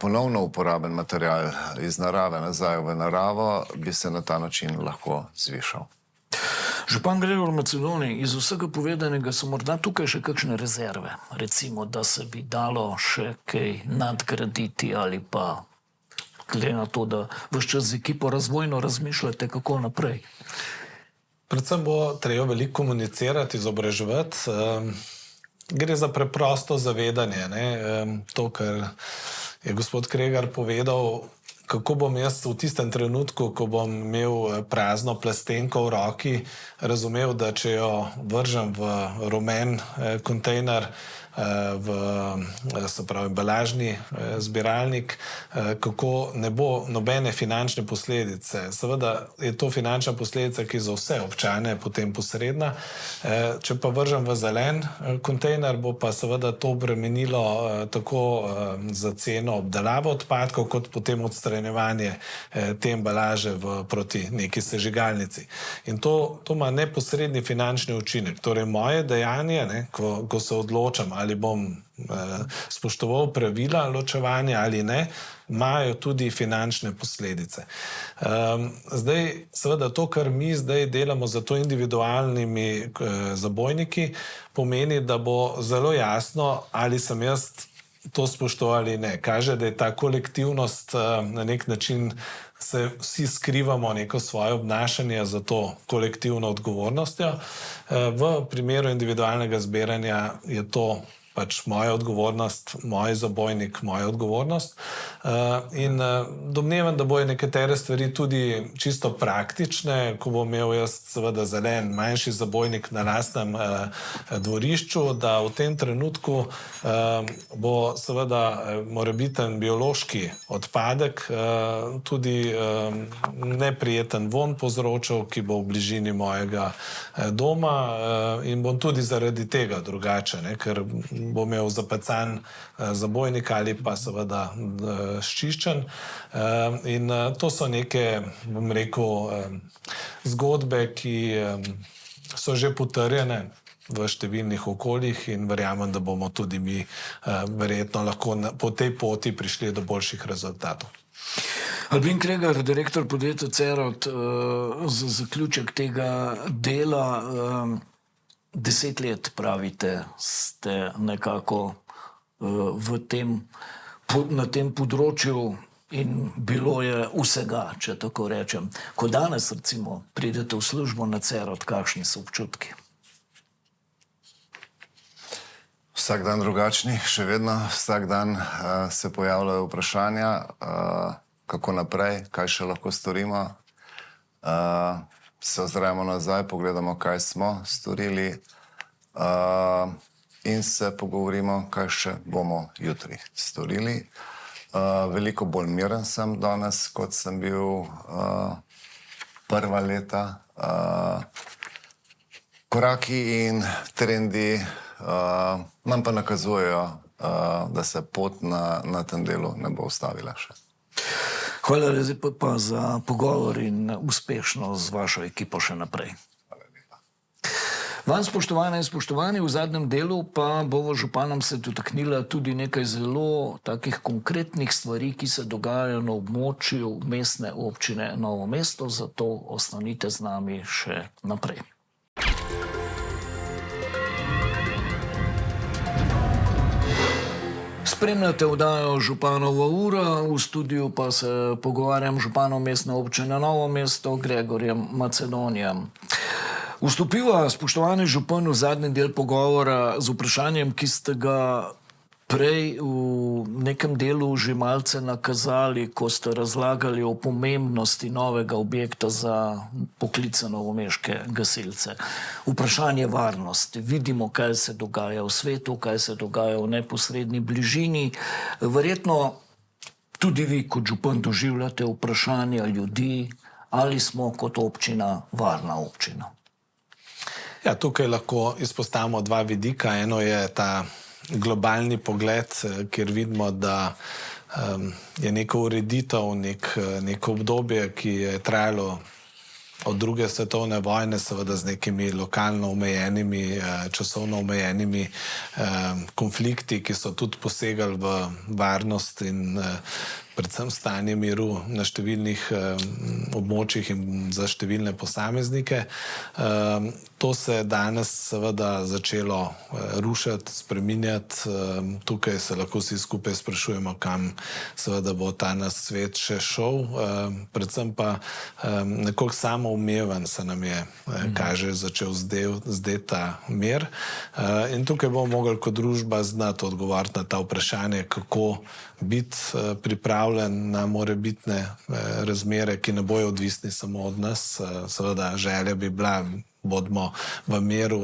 Speaker 3: ponovno uporaben material iz narave nazaj v naravo, bi se na ta način lahko zvišal.
Speaker 1: Župan Gregor Macedoni, iz vsega povedanega so morda tukaj še kakšne rezerve? Recimo, da se bi dalo še kaj nadgraditi ali pa glede na to, da ves čas z ekipo razvojno razmišljate, kako naprej?
Speaker 2: Predvsem bo treba veliko komunicirati, izobraževati. Gre za preprosto zavedanje, ne? To, kar je gospod Kregar povedal, kako bom jaz v tistem trenutku, ko bom imel prazno plastenko v roki, razumel, da če jo vržem v rumen kontejner, v embalažni zbiralnik, kako ne bo nobene finančne posledice. Seveda je to finančna posledica, ki za vse občane potem posredna. Če pa vržem v zelen kontejner, bo pa seveda to bremenilo tako za ceno obdelave odpadkov, kot potem odstranjevanje te embalaže proti neki sežigalnici. In to ima neposredni finančni učinek. Torej moje dejanje, ne, ko se odločam, ali bom spoštoval pravila ločevanja ali ne, imajo tudi finančne posledice. Zdaj, seveda to, kar mi zdaj delamo za to individualnimi zabojniki, pomeni, da bo zelo jasno, ali sem jaz to spoštoval ali ne. Kaže, da je ta kolektivnost na nek način, se vsi skrivamo neko svoje obnašanje za to kolektivno odgovornostjo. V primeru individualnega zbiranja je to pač moja odgovornost, moj zabojnik, moja odgovornost. In domnevam, da bojo nekatere stvari tudi čisto praktične, ko bom imel jaz seveda zelen, manjši zabojnik na lastnem dvorišču, da v tem trenutku bo seveda morebiten biološki odpadek tudi neprijeten von povzročal, ki bo v bližini mojega doma in bom tudi zaradi tega drugače, ne, ker bom imel zapecan zabojnik ali pa seveda sčiščen. In to so neke, bom rekel, zgodbe, ki so že potrjene v številnih okoljih in verjamem, da bomo tudi mi verjetno lahko po tej poti prišli do boljših rezultatov.
Speaker 1: Albin Kregar, direktor podjetja Cerod, za zaključek tega dela, 10 let, pravite, ste nekako na tem področju in bilo je vsega, če tako rečem. Ko danes, recimo, pridete v službo na Cerod, kakšni so občutki?
Speaker 3: Vsak dan drugačni, še vedno vsak dan se pojavljajo vprašanja, kako naprej, kaj še lahko storimo. Se ozremo nazaj, pogledamo, kaj smo storili in se pogovorimo, kaj še bomo jutri storili. Veliko bolj miren sem danes, kot sem bil prva leta. Koraki in trendi nam pa nakazujejo, da se pot na tem delu ne bo ustavila še.
Speaker 1: Hvala lepa pa za pogovor in uspešnost z vašo ekipo še naprej. Vam, spoštovane in spoštovani, v zadnjem delu pa bomo županom se dotaknila tudi nekaj zelo takih konkretnih stvari, ki se dogajajo na območju mestne občine Novo mesto, zato ostanite z nami še naprej. Spremljate oddajo Županova ura, v studiu pa se pogovarjam z županom mestne občine Novo mesto, Gregorjem Macedonijem. Vstopiva, spoštovani župan, v zadnji del pogovora z vprašanjem, ki ste ga prej v nekem delu že malce nakazali, ko ste razlagali o pomembnosti novega objekta za poklice novomeške gasilce. Vprašanje varnosti. Vidimo, kaj se dogaja v svetu, kaj se dogaja v neposredni bližini. Verjetno tudi vi kot župan doživljate vprašanja ljudi, ali smo kot občina varna občina.
Speaker 2: Ja, tukaj lahko izpostavimo dva vidika. Eno je ta globalni pogled, kjer vidimo, da je neka ureditev, neko obdobje, ki je trajalo od druge svetovne vojne, seveda z nekimi lokalno omejenimi, časovno omejenimi konflikti, ki so tudi posegali v varnost in predvsem stanje miru na številnih območjih in za številne posameznike. To se je danes seveda začelo rušiti, spreminjati. Tukaj se lahko vsi skupaj sprašujemo, kam seveda bo ta nas svet še šel. Predvsem pa nekoliko samoumeven se nam je, kaže, začel zdeti ta mir. In tukaj bomo mogli kot družba znati odgovoriti na ta vprašanje, kako biti pripravljen na morebitne razmere, ki ne bojo odvisni samo od nas. Seveda želja bi bila, bodimo v miru,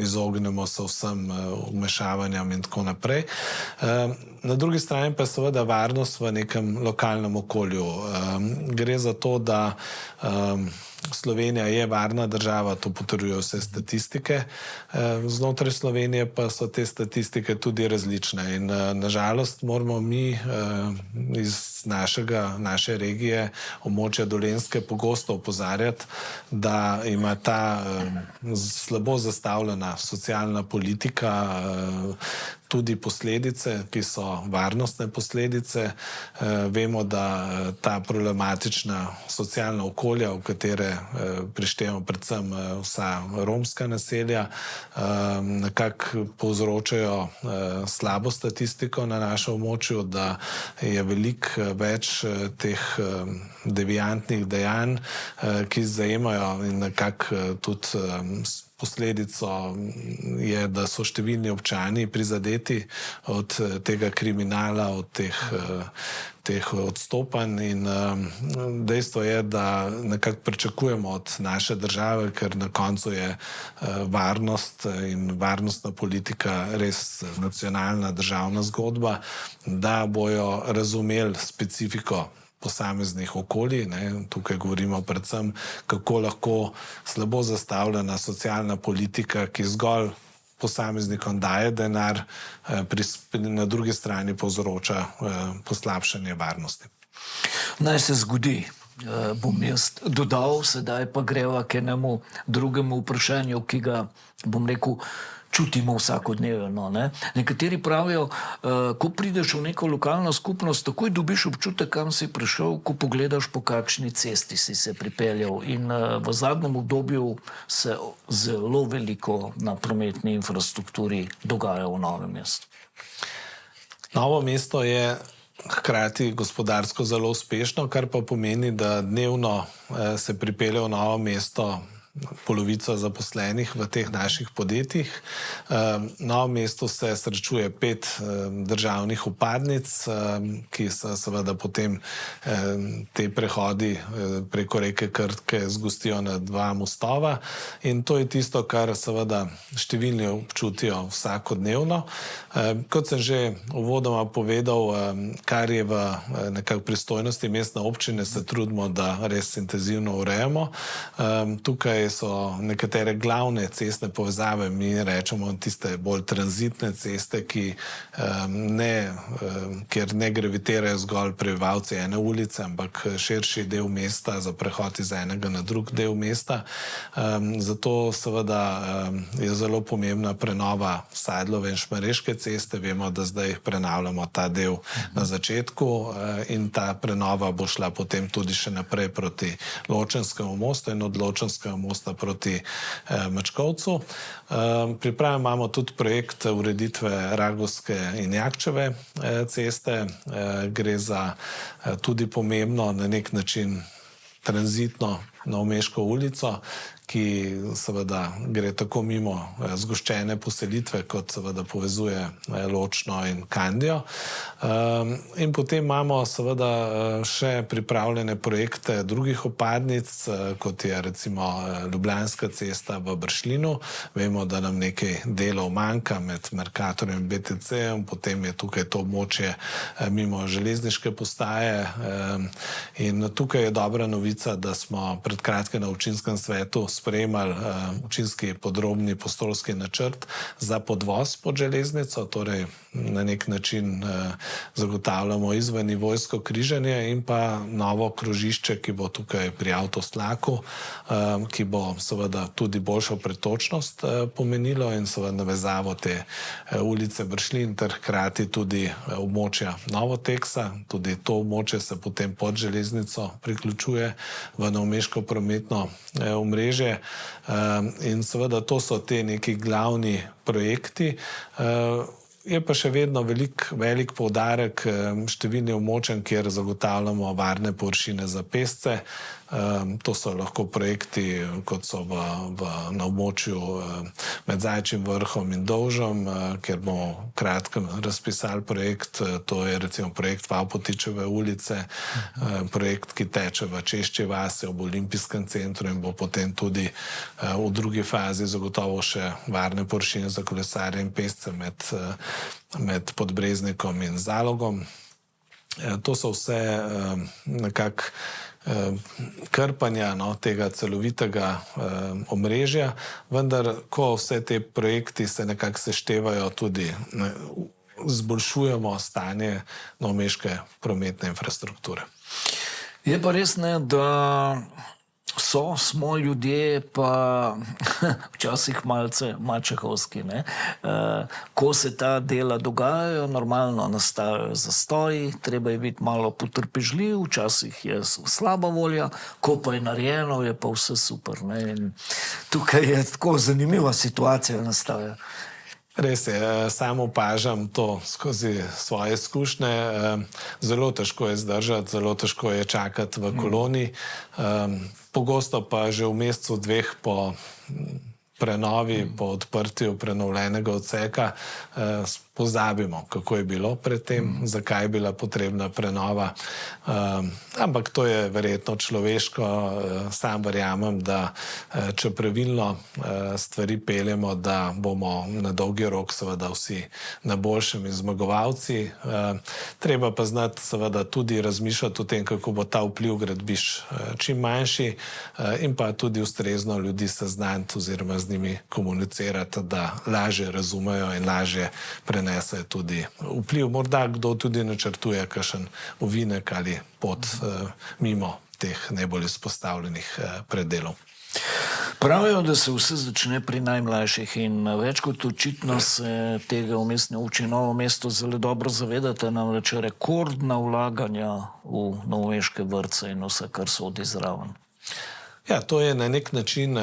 Speaker 2: izognemo se vsem vmešavanjem in tako naprej. Na drugi strani pa seveda varnost v nekem lokalnem okolju. Gre za to, da Slovenija je varna država, to potrjujejo vse statistike. Znotraj Slovenije pa so te statistike tudi različne in nažalost moramo mi iz naše regije, območja Dolenjske, pogosto opozarjati, da ima ta slabo zastavljena socialna politika tudi posledice, ki so varnostne posledice. Vemo, da ta problematična socialna okolja, v katere prištevamo predvsem vsa romska naselja, nekako povzročajo slabo statistiko na našem območju, da je veliko več teh deviantnih dejanj, ki zajemajo in nekako tudi posledico je, da so številni občani prizadeti od tega kriminala, od teh odstopanj in dejstvo je, da nekako pričakujemo od naše države, ker na koncu je varnost in varnostna politika res nacionalna državna zgodba, da bojo razumeli specifiko posameznih okolij. Tukaj govorimo predvsem, kako lahko slabo zastavljena socialna politika, ki zgolj posameznikom daje denar, na drugi strani povzroča poslabšanje varnosti.
Speaker 1: Naj se zgodi, bom jaz dodal, sedaj pa greva k enemu drugemu vprašanju, ki ga, bom rekel, čutimo vsakodnevno. Nekateri pravijo, ko prideš v neko lokalno skupnost, takoj dobiš občutek, kam si prišel, ko pogledaš, po kakšni cesti si se pripeljal. In v zadnjem obdobju se zelo veliko na prometni infrastrukturi dogaja v Novem mestu.
Speaker 2: Novo mesto je hkrati gospodarsko zelo uspešno, kar pa pomeni, da dnevno se pripelje v Novo mesto polovico zaposlenih v teh naših podjetjih. Novo mesto se srečuje 5 državnih upadnic, ki so seveda potem te prehodi preko reke Krke zgostijo na 2 mostova in to je tisto, kar seveda številni občutijo vsakodnevno. Kot sem že uvodoma povedal, kar je v nekako pristojnosti mestne občine, se trudimo, da res intenzivno urejamo. Tukaj so nekatere glavne cestne povezave, mi rečemo tiste bolj tranzitne ceste, kjer ne gravitirajo zgolj prebivalci ene ulice, ampak širši del mesta za prehod iz enega na drug del mesta. Zato seveda je zelo pomembna prenova Sedlove in Šmarješke ceste. Vemo, da zdaj prenavljamo ta del na začetku in ta prenova bo šla potem tudi še naprej proti Ločenskemu mostu in od Ločenskega mosta proti Mačkovcu. Pripravljamo imamo tudi projekt ureditve Ragovske in Jakčeve ceste. Gre za tudi pomembno na nek način tranzitno Novomeško ulico, ki seveda gre tako mimo zgoščene poselitve, kot seveda povezuje Ločno in Kandijo. In potem imamo seveda še pripravljene projekte drugih upadnic, kot je recimo Ljubljanska cesta v Bršljinu. Vemo, da nam nekaj delov manjka med Mercatorjem in BTC-jem, potem je tukaj to območje mimo železniške postaje. In tukaj je dobra novica, da smo pred kratkim na občinskem svetu sprejemali občinski podrobni prostorski načrt za podvoz pod železnico, torej na nek način zagotavljamo izvennivojsko križanje in pa novo krožišče, ki bo tukaj pri Avtoslaku, ki bo seveda tudi boljšo pretočnost pomenilo in seveda navezavo te ulice Bršljin ter hkrati tudi območja Novoteksa. Tudi to območje se potem pod železnico priključuje v novomeško prometno omrežje. In seveda to so te neki glavni projekti. Je pa še vedno velik poudarek številnim območjem, kjer zagotavljamo varne površine za pešce. To so lahko projekti, kot so na območju med Zaječjim vrhom in Dolžem, kjer bomo v kratkem razpisali projekt. To je recimo projekt Vavpotičeve ulice, projekt, ki teče v Češči vasi ob Olimpijskem centru in bo potem tudi v drugi fazi zagotovo še varne površine za kolesarje in pešce med Podbreznikom in Zalogom. To so vse nekako krpanja tega celovitega omrežja, vendar ko vse te projekti se nekako seštevajo, tudi zboljšujemo stanje novomeške prometne infrastrukture.
Speaker 1: Je pa res, ne, da smo ljudje pa včasih malce mačehovski. Ko se ta dela dogajajo, normalno nastajajo zastoji, treba je biti malo potrpežljiv, včasih je slaba volja, ko pa je narejeno, je pa vse super. In tukaj je tako zanimiva situacija nastaja.
Speaker 2: Res je, sam opažam to skozi svoje izkušnje. Zelo težko je zdržati, zelo težko je čakati v koloni. Pogosto pa že v mesecu, 2 po prenovi, po odprtju prenovljenega odseka pozabimo, kako je bilo predtem, zakaj je bila potrebna prenova. Ampak to je verjetno človeško. Sam verjamem, da če pravilno stvari peljemo, da bomo na dolgi rok seveda vsi na boljšem in zmagovalci. Treba pa znati seveda tudi razmišljati o tem, kako bo ta vpliv gradbišč čim manjši in pa tudi ustrezno ljudi seznaniti oziroma z njimi komunicirati, da lažje razumejo in lažje prenesejo tudi vpliv. Morda kdo tudi načrtuje kakšen ovinek ali pot mimo teh najbolj izpostavljenih predelov.
Speaker 1: Pravijo, da se vse začne pri najmlajših in več kot očitno se tega v Mestni občini Novo mesto zelo dobro zavedate, namreč rekordna vlaganja v novomeške vrtce in vse, kar sodi zraven.
Speaker 2: Ja, to je na nek način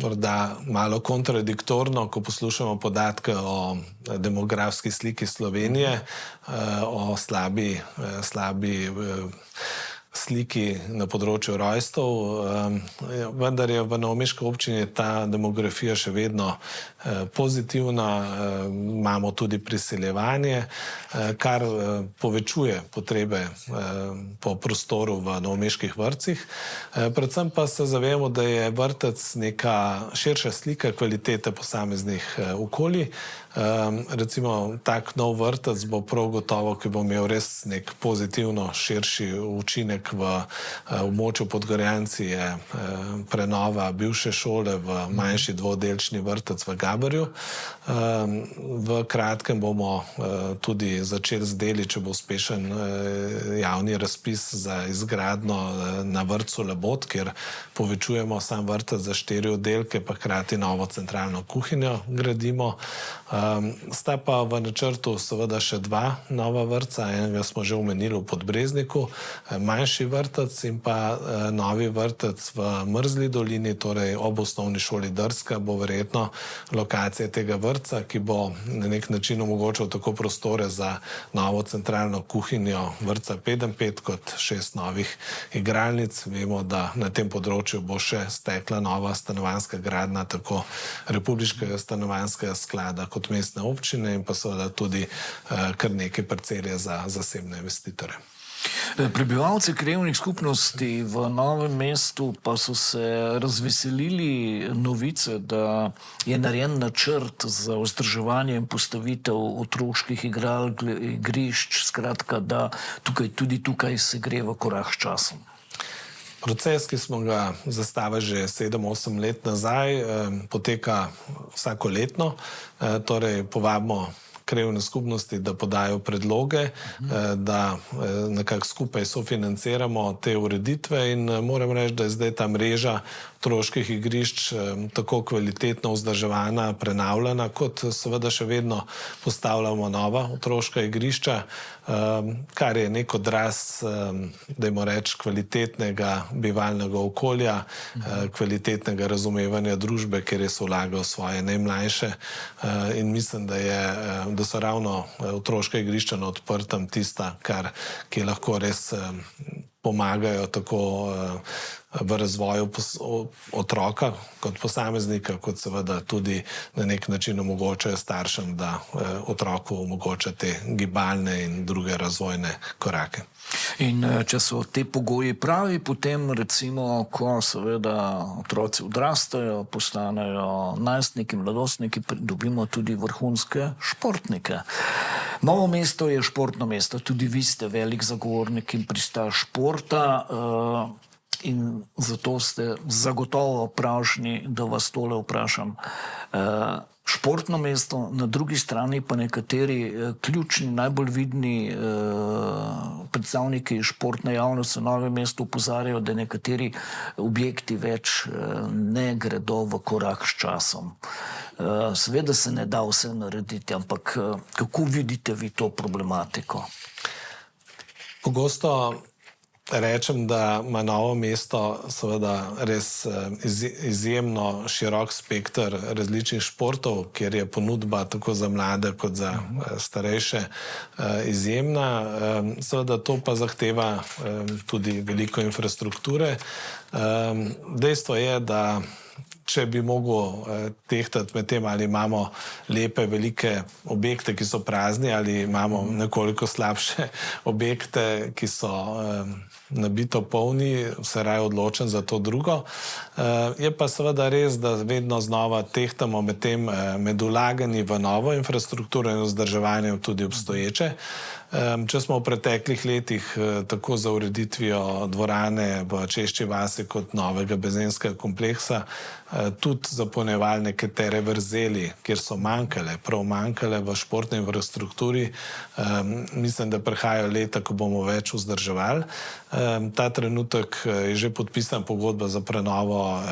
Speaker 2: morda malo kontradiktorno, ko poslušamo podatke o demografski sliki Slovenije, o slabi sliki na področju rojstev, vendar je v novomeški občini ta demografija še vedno pozitivna, imamo tudi priseljevanje, kar povečuje potrebe po prostoru v novomeških vrtcih. Predvsem pa se zavedamo, da je vrtec neka širša slika kvalitete posameznih okolij. Recimo tak nov vrtec bo prav gotovo, ki bo imel res nek pozitivno širši učinek v območju Podgorjanci, je prenova bivše šole v manjši dvodelčni vrtec v Gaberju. V kratkem bomo tudi začeli z deli, če bo uspešen javni razpis za izgradnjo na vrtcu Labot, kjer povečujemo sam vrtec za 4 oddelke, pa hkrati novo centralno kuhinjo gradimo. Sta pa v načrtu seveda še 2 nova vrtca, enega smo že omenili v Podbrezniku, manjši vrtec in pa novi vrtec v Mrzli dolini, torej ob osnovni šoli Drska bo verjetno lokacija tega vrtca, ki bo na nek način omogočal tako prostore za novo centralno kuhinjo vrtca 5x5 kot 6 novih igralnic. Vemo, da na tem področju bo še stekla nova stanovanjska gradnja tako Republiškega stanovanjskega sklada kot mestne občine in pa seveda tudi kar nekaj parcele za zasebne investitorje.
Speaker 1: Prebivalci krajevnih skupnosti v Novem mestu pa so se razveselili novice, da je narejen načrt za vzdrževanje in postavitev otroških igrišč, skratka, da tudi tukaj se gre v korak s časom.
Speaker 2: Proces, ki smo ga zastavili že 7-8 let nazaj, poteka vsakoletno, torej povabimo krajevne skupnosti, da podajo predloge, da nekako skupaj sofinanciramo te ureditve in moram reči, da je zdaj ta mreža otroških igrišč tako kvalitetno vzdrževana, prenavljana, kot seveda še vedno postavljamo nova otroška igrišča, kar je nek odraz, dajmo reči, kvalitetnega bivalnega okolja, kvalitetnega razumevanja družbe, kjer res vlaga v svoje najmlajše in mislim, da so ravno otroška igrišča na odprtem tista, ki lahko res pomagajo tako v razvoju otroka kot posameznika, kot seveda tudi na nek način omogočajo staršem, da otroku omogoča te gibalne in druge razvojne korake.
Speaker 1: In če so te pogoji pravi, potem recimo, ko seveda otroci odrastajo, postanejo najstniki, mladostniki, dobimo tudi vrhunske športnike. Novo mesto je športno mesto, tudi vi ste velik zagovornik in pristaš športa, in zato ste zagotovo pražni, da vas tole vprašam. Športno mesto, na drugi strani pa nekateri ključni, najbolj vidni predstavniki športne javnosti v Novem mestu opozarjajo, da nekateri objekti več ne gredo v korak s časom. Seveda se ne da vse narediti, ampak kako vidite vi to problematiko?
Speaker 2: Pogosto rečem, da ima Novo mesto seveda res izjemno širok spekter različnih športov, kjer je ponudba tako za mlade kot za starejše izjemna. Seveda to pa zahteva tudi veliko infrastrukture. Dejstvo je, da če bi mogel tehtati med tem, ali imamo lepe, velike objekte, ki so prazni, ali imamo nekoliko slabše objekte, ki so nabito polni, se raje odločen za to drugo. Je pa seveda res, da vedno znova tehtamo med vlaganji v novo infrastrukturo in vzdrževanjem tudi obstoječe. Če smo v preteklih letih tako za ureditvijo dvorane v Češči vasi kot novega benzenskega kompleksa tudi zapolnjevali nekatere vrzeli, kjer so prav manjkale v športni infrastrukturi, mislim, da prihajajo leta, ko bomo več vzdrževali. Ta trenutek je že podpisan pogodba za prenovo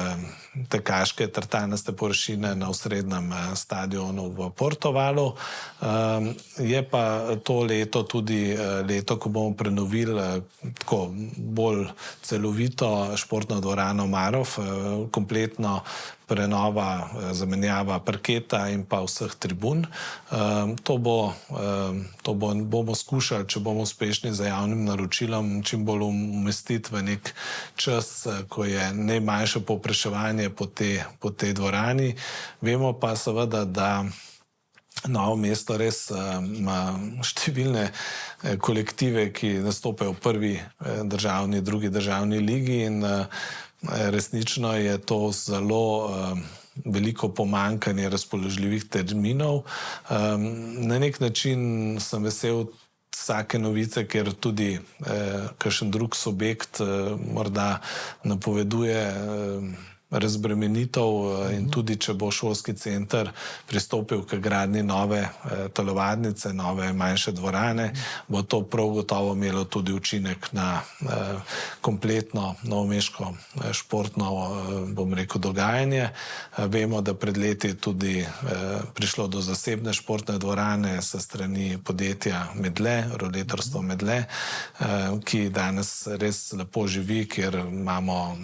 Speaker 2: tekaške tartanaste površine na osrednjem stadionu v Portovalu. Je pa to leto tudi leto, ko bomo prenovili tako bolj celovito športno dvorano Marof, kompletno prenova, zamenjava parketa in pa vseh tribun. Bomo skušali, če bomo uspešni za javnim naročilom, čim bolj umestiti v nek čas, ko je najmanjše povpraševanje po tej dvorani. Vemo pa seveda, da Novo mesto res ima številne kolektive, ki nastopajo v prvi državni, drugi državni ligi in resnično je to zelo veliko pomanjkanje razpoložljivih terminov. Na nek način sem vesel vsake novice, ker tudi kakšen drug subjekt morda napoveduje razbremenitev in tudi, če bo šolski center pristopil k gradnji nove telovadnice, nove manjše dvorane, bo to prav gotovo imelo tudi učinek na kompletno novomeško športno, bom rekel, dogajanje. Vemo, da pred leti je tudi prišlo do zasebne športne dvorane sa strani podjetja Medle, roletarstvo Medle, ki danes res lepo živi, ker imamo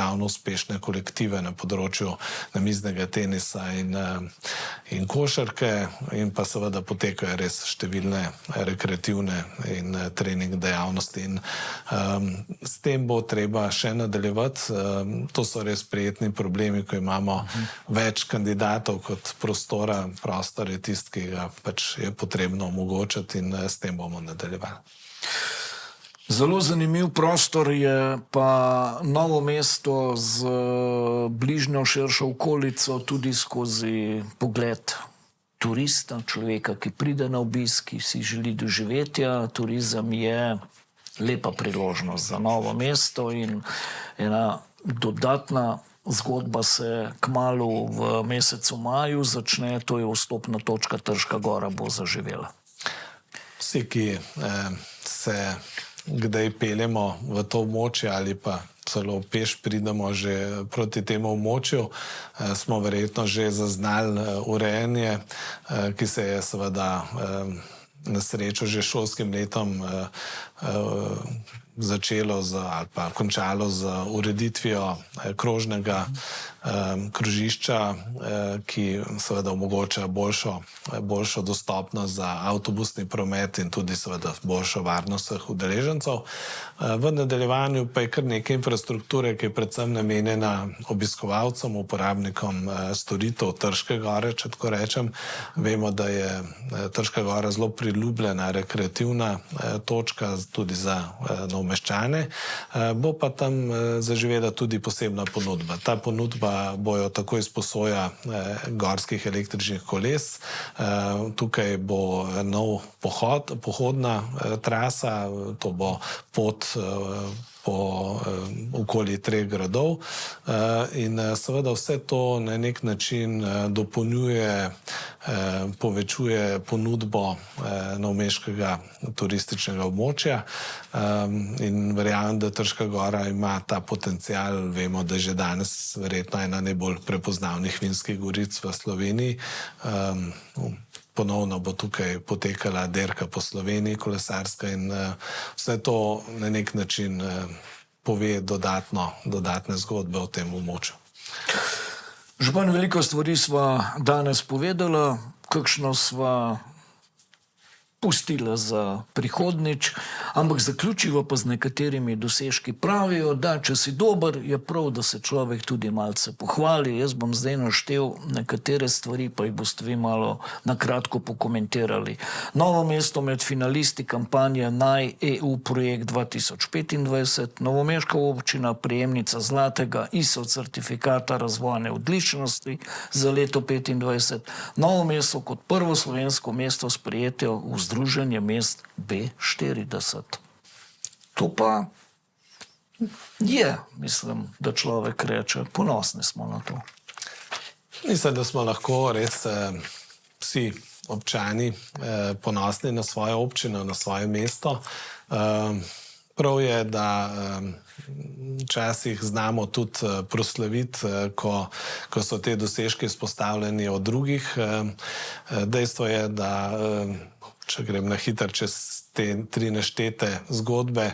Speaker 2: državno uspešne kolektive na področju namiznega tenisa in košarke in pa seveda potekajo res številne rekreativne in trening dejavnosti. In s tem bo treba še nadaljevati. To so res prijetni problemi, ko imamo več kandidatov kot prostora. Prostor je tisti, ki ga pač je potrebno omogočiti in s tem bomo nadaljevali.
Speaker 1: Zelo zanimiv prostor je pa Novo mesto z bližnjo širšo okolico tudi skozi pogled turista, človeka, ki pride na obisk, ki si želi doživetja. Turizem je lepa priložnost za Novo mesto in ena dodatna zgodba se kmalu v mesecu maju začne, to je vstopna točka Trška Gora, bo zaživela.
Speaker 2: Vsi, ki se kdaj peljemo v to območje ali pa celo peš pridemo že proti temu območju, smo verjetno že zaznali urejanje, ki se je seveda na srečo že šolskim letom začelo ali pa končalo z ureditvijo krožnega krožišča, ki seveda omogoča boljšo dostopnost za avtobusni promet in tudi seveda boljšo varnost vseh udeležencev. V nadaljevanju pa je kar nekaj infrastrukture, ki je predvsem namenjena obiskovalcem, uporabnikom storitev Trške gore, če tako rečem. Vemo, da je Trška gora zelo priljubljena rekreativna točka tudi za Novomeščane. Bo pa tam zaživela tudi posebna ponudba. Ta ponudba bojo tako izposoja gorskih električnih koles. Tukaj bo nov pohodna trasa, to bo pot po okoli 3 gradov in seveda vse to na nek način dopolnjuje, povečuje ponudbo novomeškega turističnega območja in verjamem, da Trška gora ima ta potencial. Vemo, da je že danes verjetno ena najbolj prepoznavnih vinskih goric v Sloveniji. Ponovno bo tukaj potekala dirka po Sloveniji, kolesarska, in vse to na nek način pove dodatne zgodbe o tem območju.
Speaker 1: Župan, veliko stvari sva danes povedala, kakšno sva pustila za prihodnič, ampak zaključiva pa z nekaterimi dosežki. Pravijo, da če si dober, je prav, da se človek tudi malce pohvali. Jaz bom zdaj naštel nekatere stvari, pa jih boste vi malo na kratko pokomentirali. Novo mesto med finalisti kampanje Naj EU projekt 2025, novomeška občina prejemnica zlatega ISO certifikata razvojne odličnosti za leto 2025, Novo mesto kot prvo slovensko mesto sprejetja v Združenje mest B40. To pa je, mislim, da človek reče, ponosni smo na to.
Speaker 2: Mislim, da smo lahko res vsi občani ponosni na svojo občino, na svoje mesto. Prav je, da včasih znamo tudi proslaviti, ko so te dosežki izpostavljeni od drugih. Dejstvo je, da če grem na hitro čez te 3 naštete zgodbe,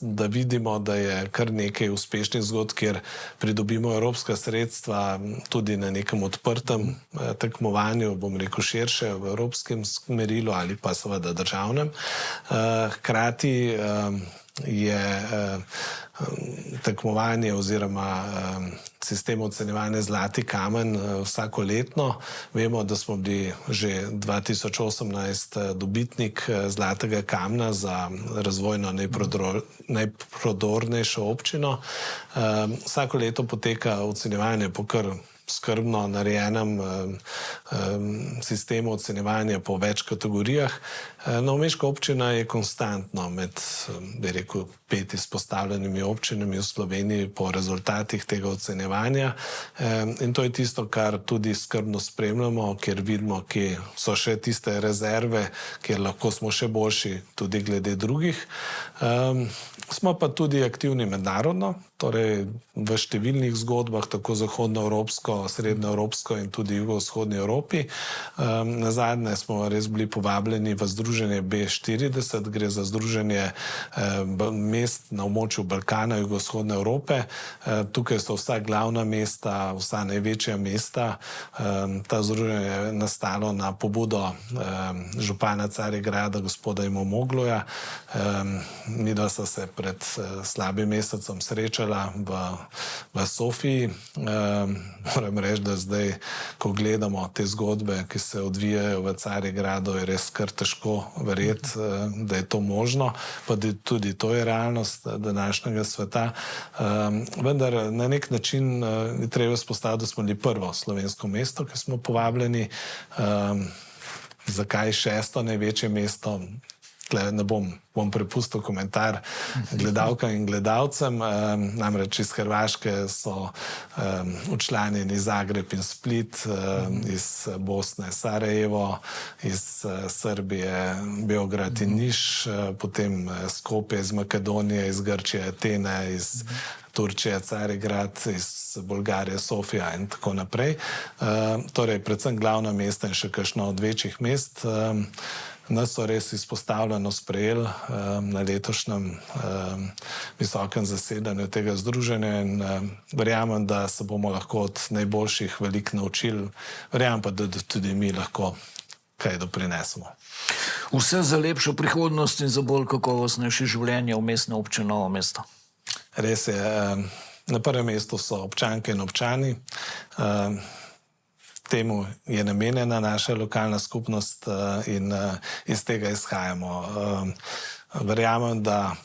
Speaker 2: da vidimo, da je kar nekaj uspešnih zgodb, kjer pridobimo evropska sredstva tudi na nekem odprtem tekmovanju, bom rekel širše v evropskem merilu ali pa seveda državnem. Hkrati je tekmovanje oziroma sistem ocenjevanja Zlati kamen vsakoletno. Vemo, da smo bili že 2018 dobitnik Zlatega kamna za razvojno najprodornejšo občino. Vsako leto poteka ocenjevanje po kar skrbno narejenem sistemu ocenjevanja po več kategorijah. Novomeška občina je konstantno med, bi rekel, 5 izpostavljenimi občinami v Sloveniji po rezultatih tega ocenjevanja. In to je tisto, kar tudi skrbno spremljamo, ker vidimo, kje so še tiste rezerve, kjer lahko smo še boljši tudi glede drugih. Smo pa tudi aktivni mednarodno, torej v številnih zgodbah, tako zahodnoevropsko, srednjeevropsko in tudi jugovzhodni Evropi. Nazadnje smo res bili povabljeni v združenje B40, gre za združenje mest na območju Balkana, jugovzhodne Evrope. Tukaj so vsa glavna mesta, vsa največja mesta. Ta združenje je nastalo na pobudo župana Carigrada, gospoda Imamogluja. Midva sta se pred slabim mesecem srečala v Sofiji. Moram reči, da zdaj, ko gledamo te zgodbe, ki se odvijajo v Carigradu, je res kar težko verjeti, da je to možno, pa tudi to je realnost današnjega sveta. Vendar na nek način je treba izpostaviti, da smo bili prvo slovensko mesto, ki smo povabljeni. Zakaj 6. največje mesto? Ne bom prepustil komentar gledalkam in gledalcem. Namreč iz Hrvaške so včlanjeni Zagreb in Split, iz Bosne Sarajevo, iz Srbije Beograd in Niš, potem Skopje iz Makedonije, iz Grčije Atene, iz Turčije Carigrad, iz Bolgarije Sofija in tako naprej. Torej, predvsem glavna mesta in še kakšno od večjih mest. Nas so res izpostavljeno sprejeli na letošnjem visokem zasedanju tega združenja in verjamem, da se bomo lahko od najboljših veliko naučili. Verjamem pa, da tudi mi lahko kaj doprinesemo.
Speaker 1: Vse za lepšo prihodnost in za bolj kakovostnejše življenje v Mestni občini Novo mesto.
Speaker 2: Res je. Na prvem mestu so občanke in občani. Temu je namenjena naša lokalna skupnost in iz tega izhajamo. Verjamem, da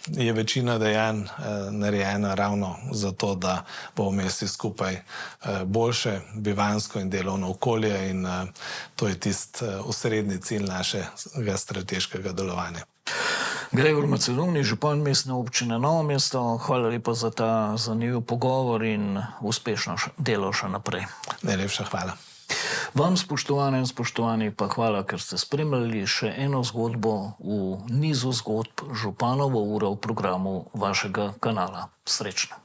Speaker 2: je večina dejanj narejena ravno zato, da bomo imeli vsi skupaj boljše bivanjsko in delovno okolje in to je tisti osrednji cilj našega strateškega delovanja.
Speaker 1: Gregor Macedoni, župan Mestne občine Novo mesto, hvala lepa za ta zanimiv pogovor in uspešno delo še naprej.
Speaker 2: Najlepša hvala.
Speaker 1: Vam, spoštovane in spoštovani, pa hvala, ker ste spremljali še eno zgodbo v nizu zgodb Županovo uro v programu vašega kanala. Srečno.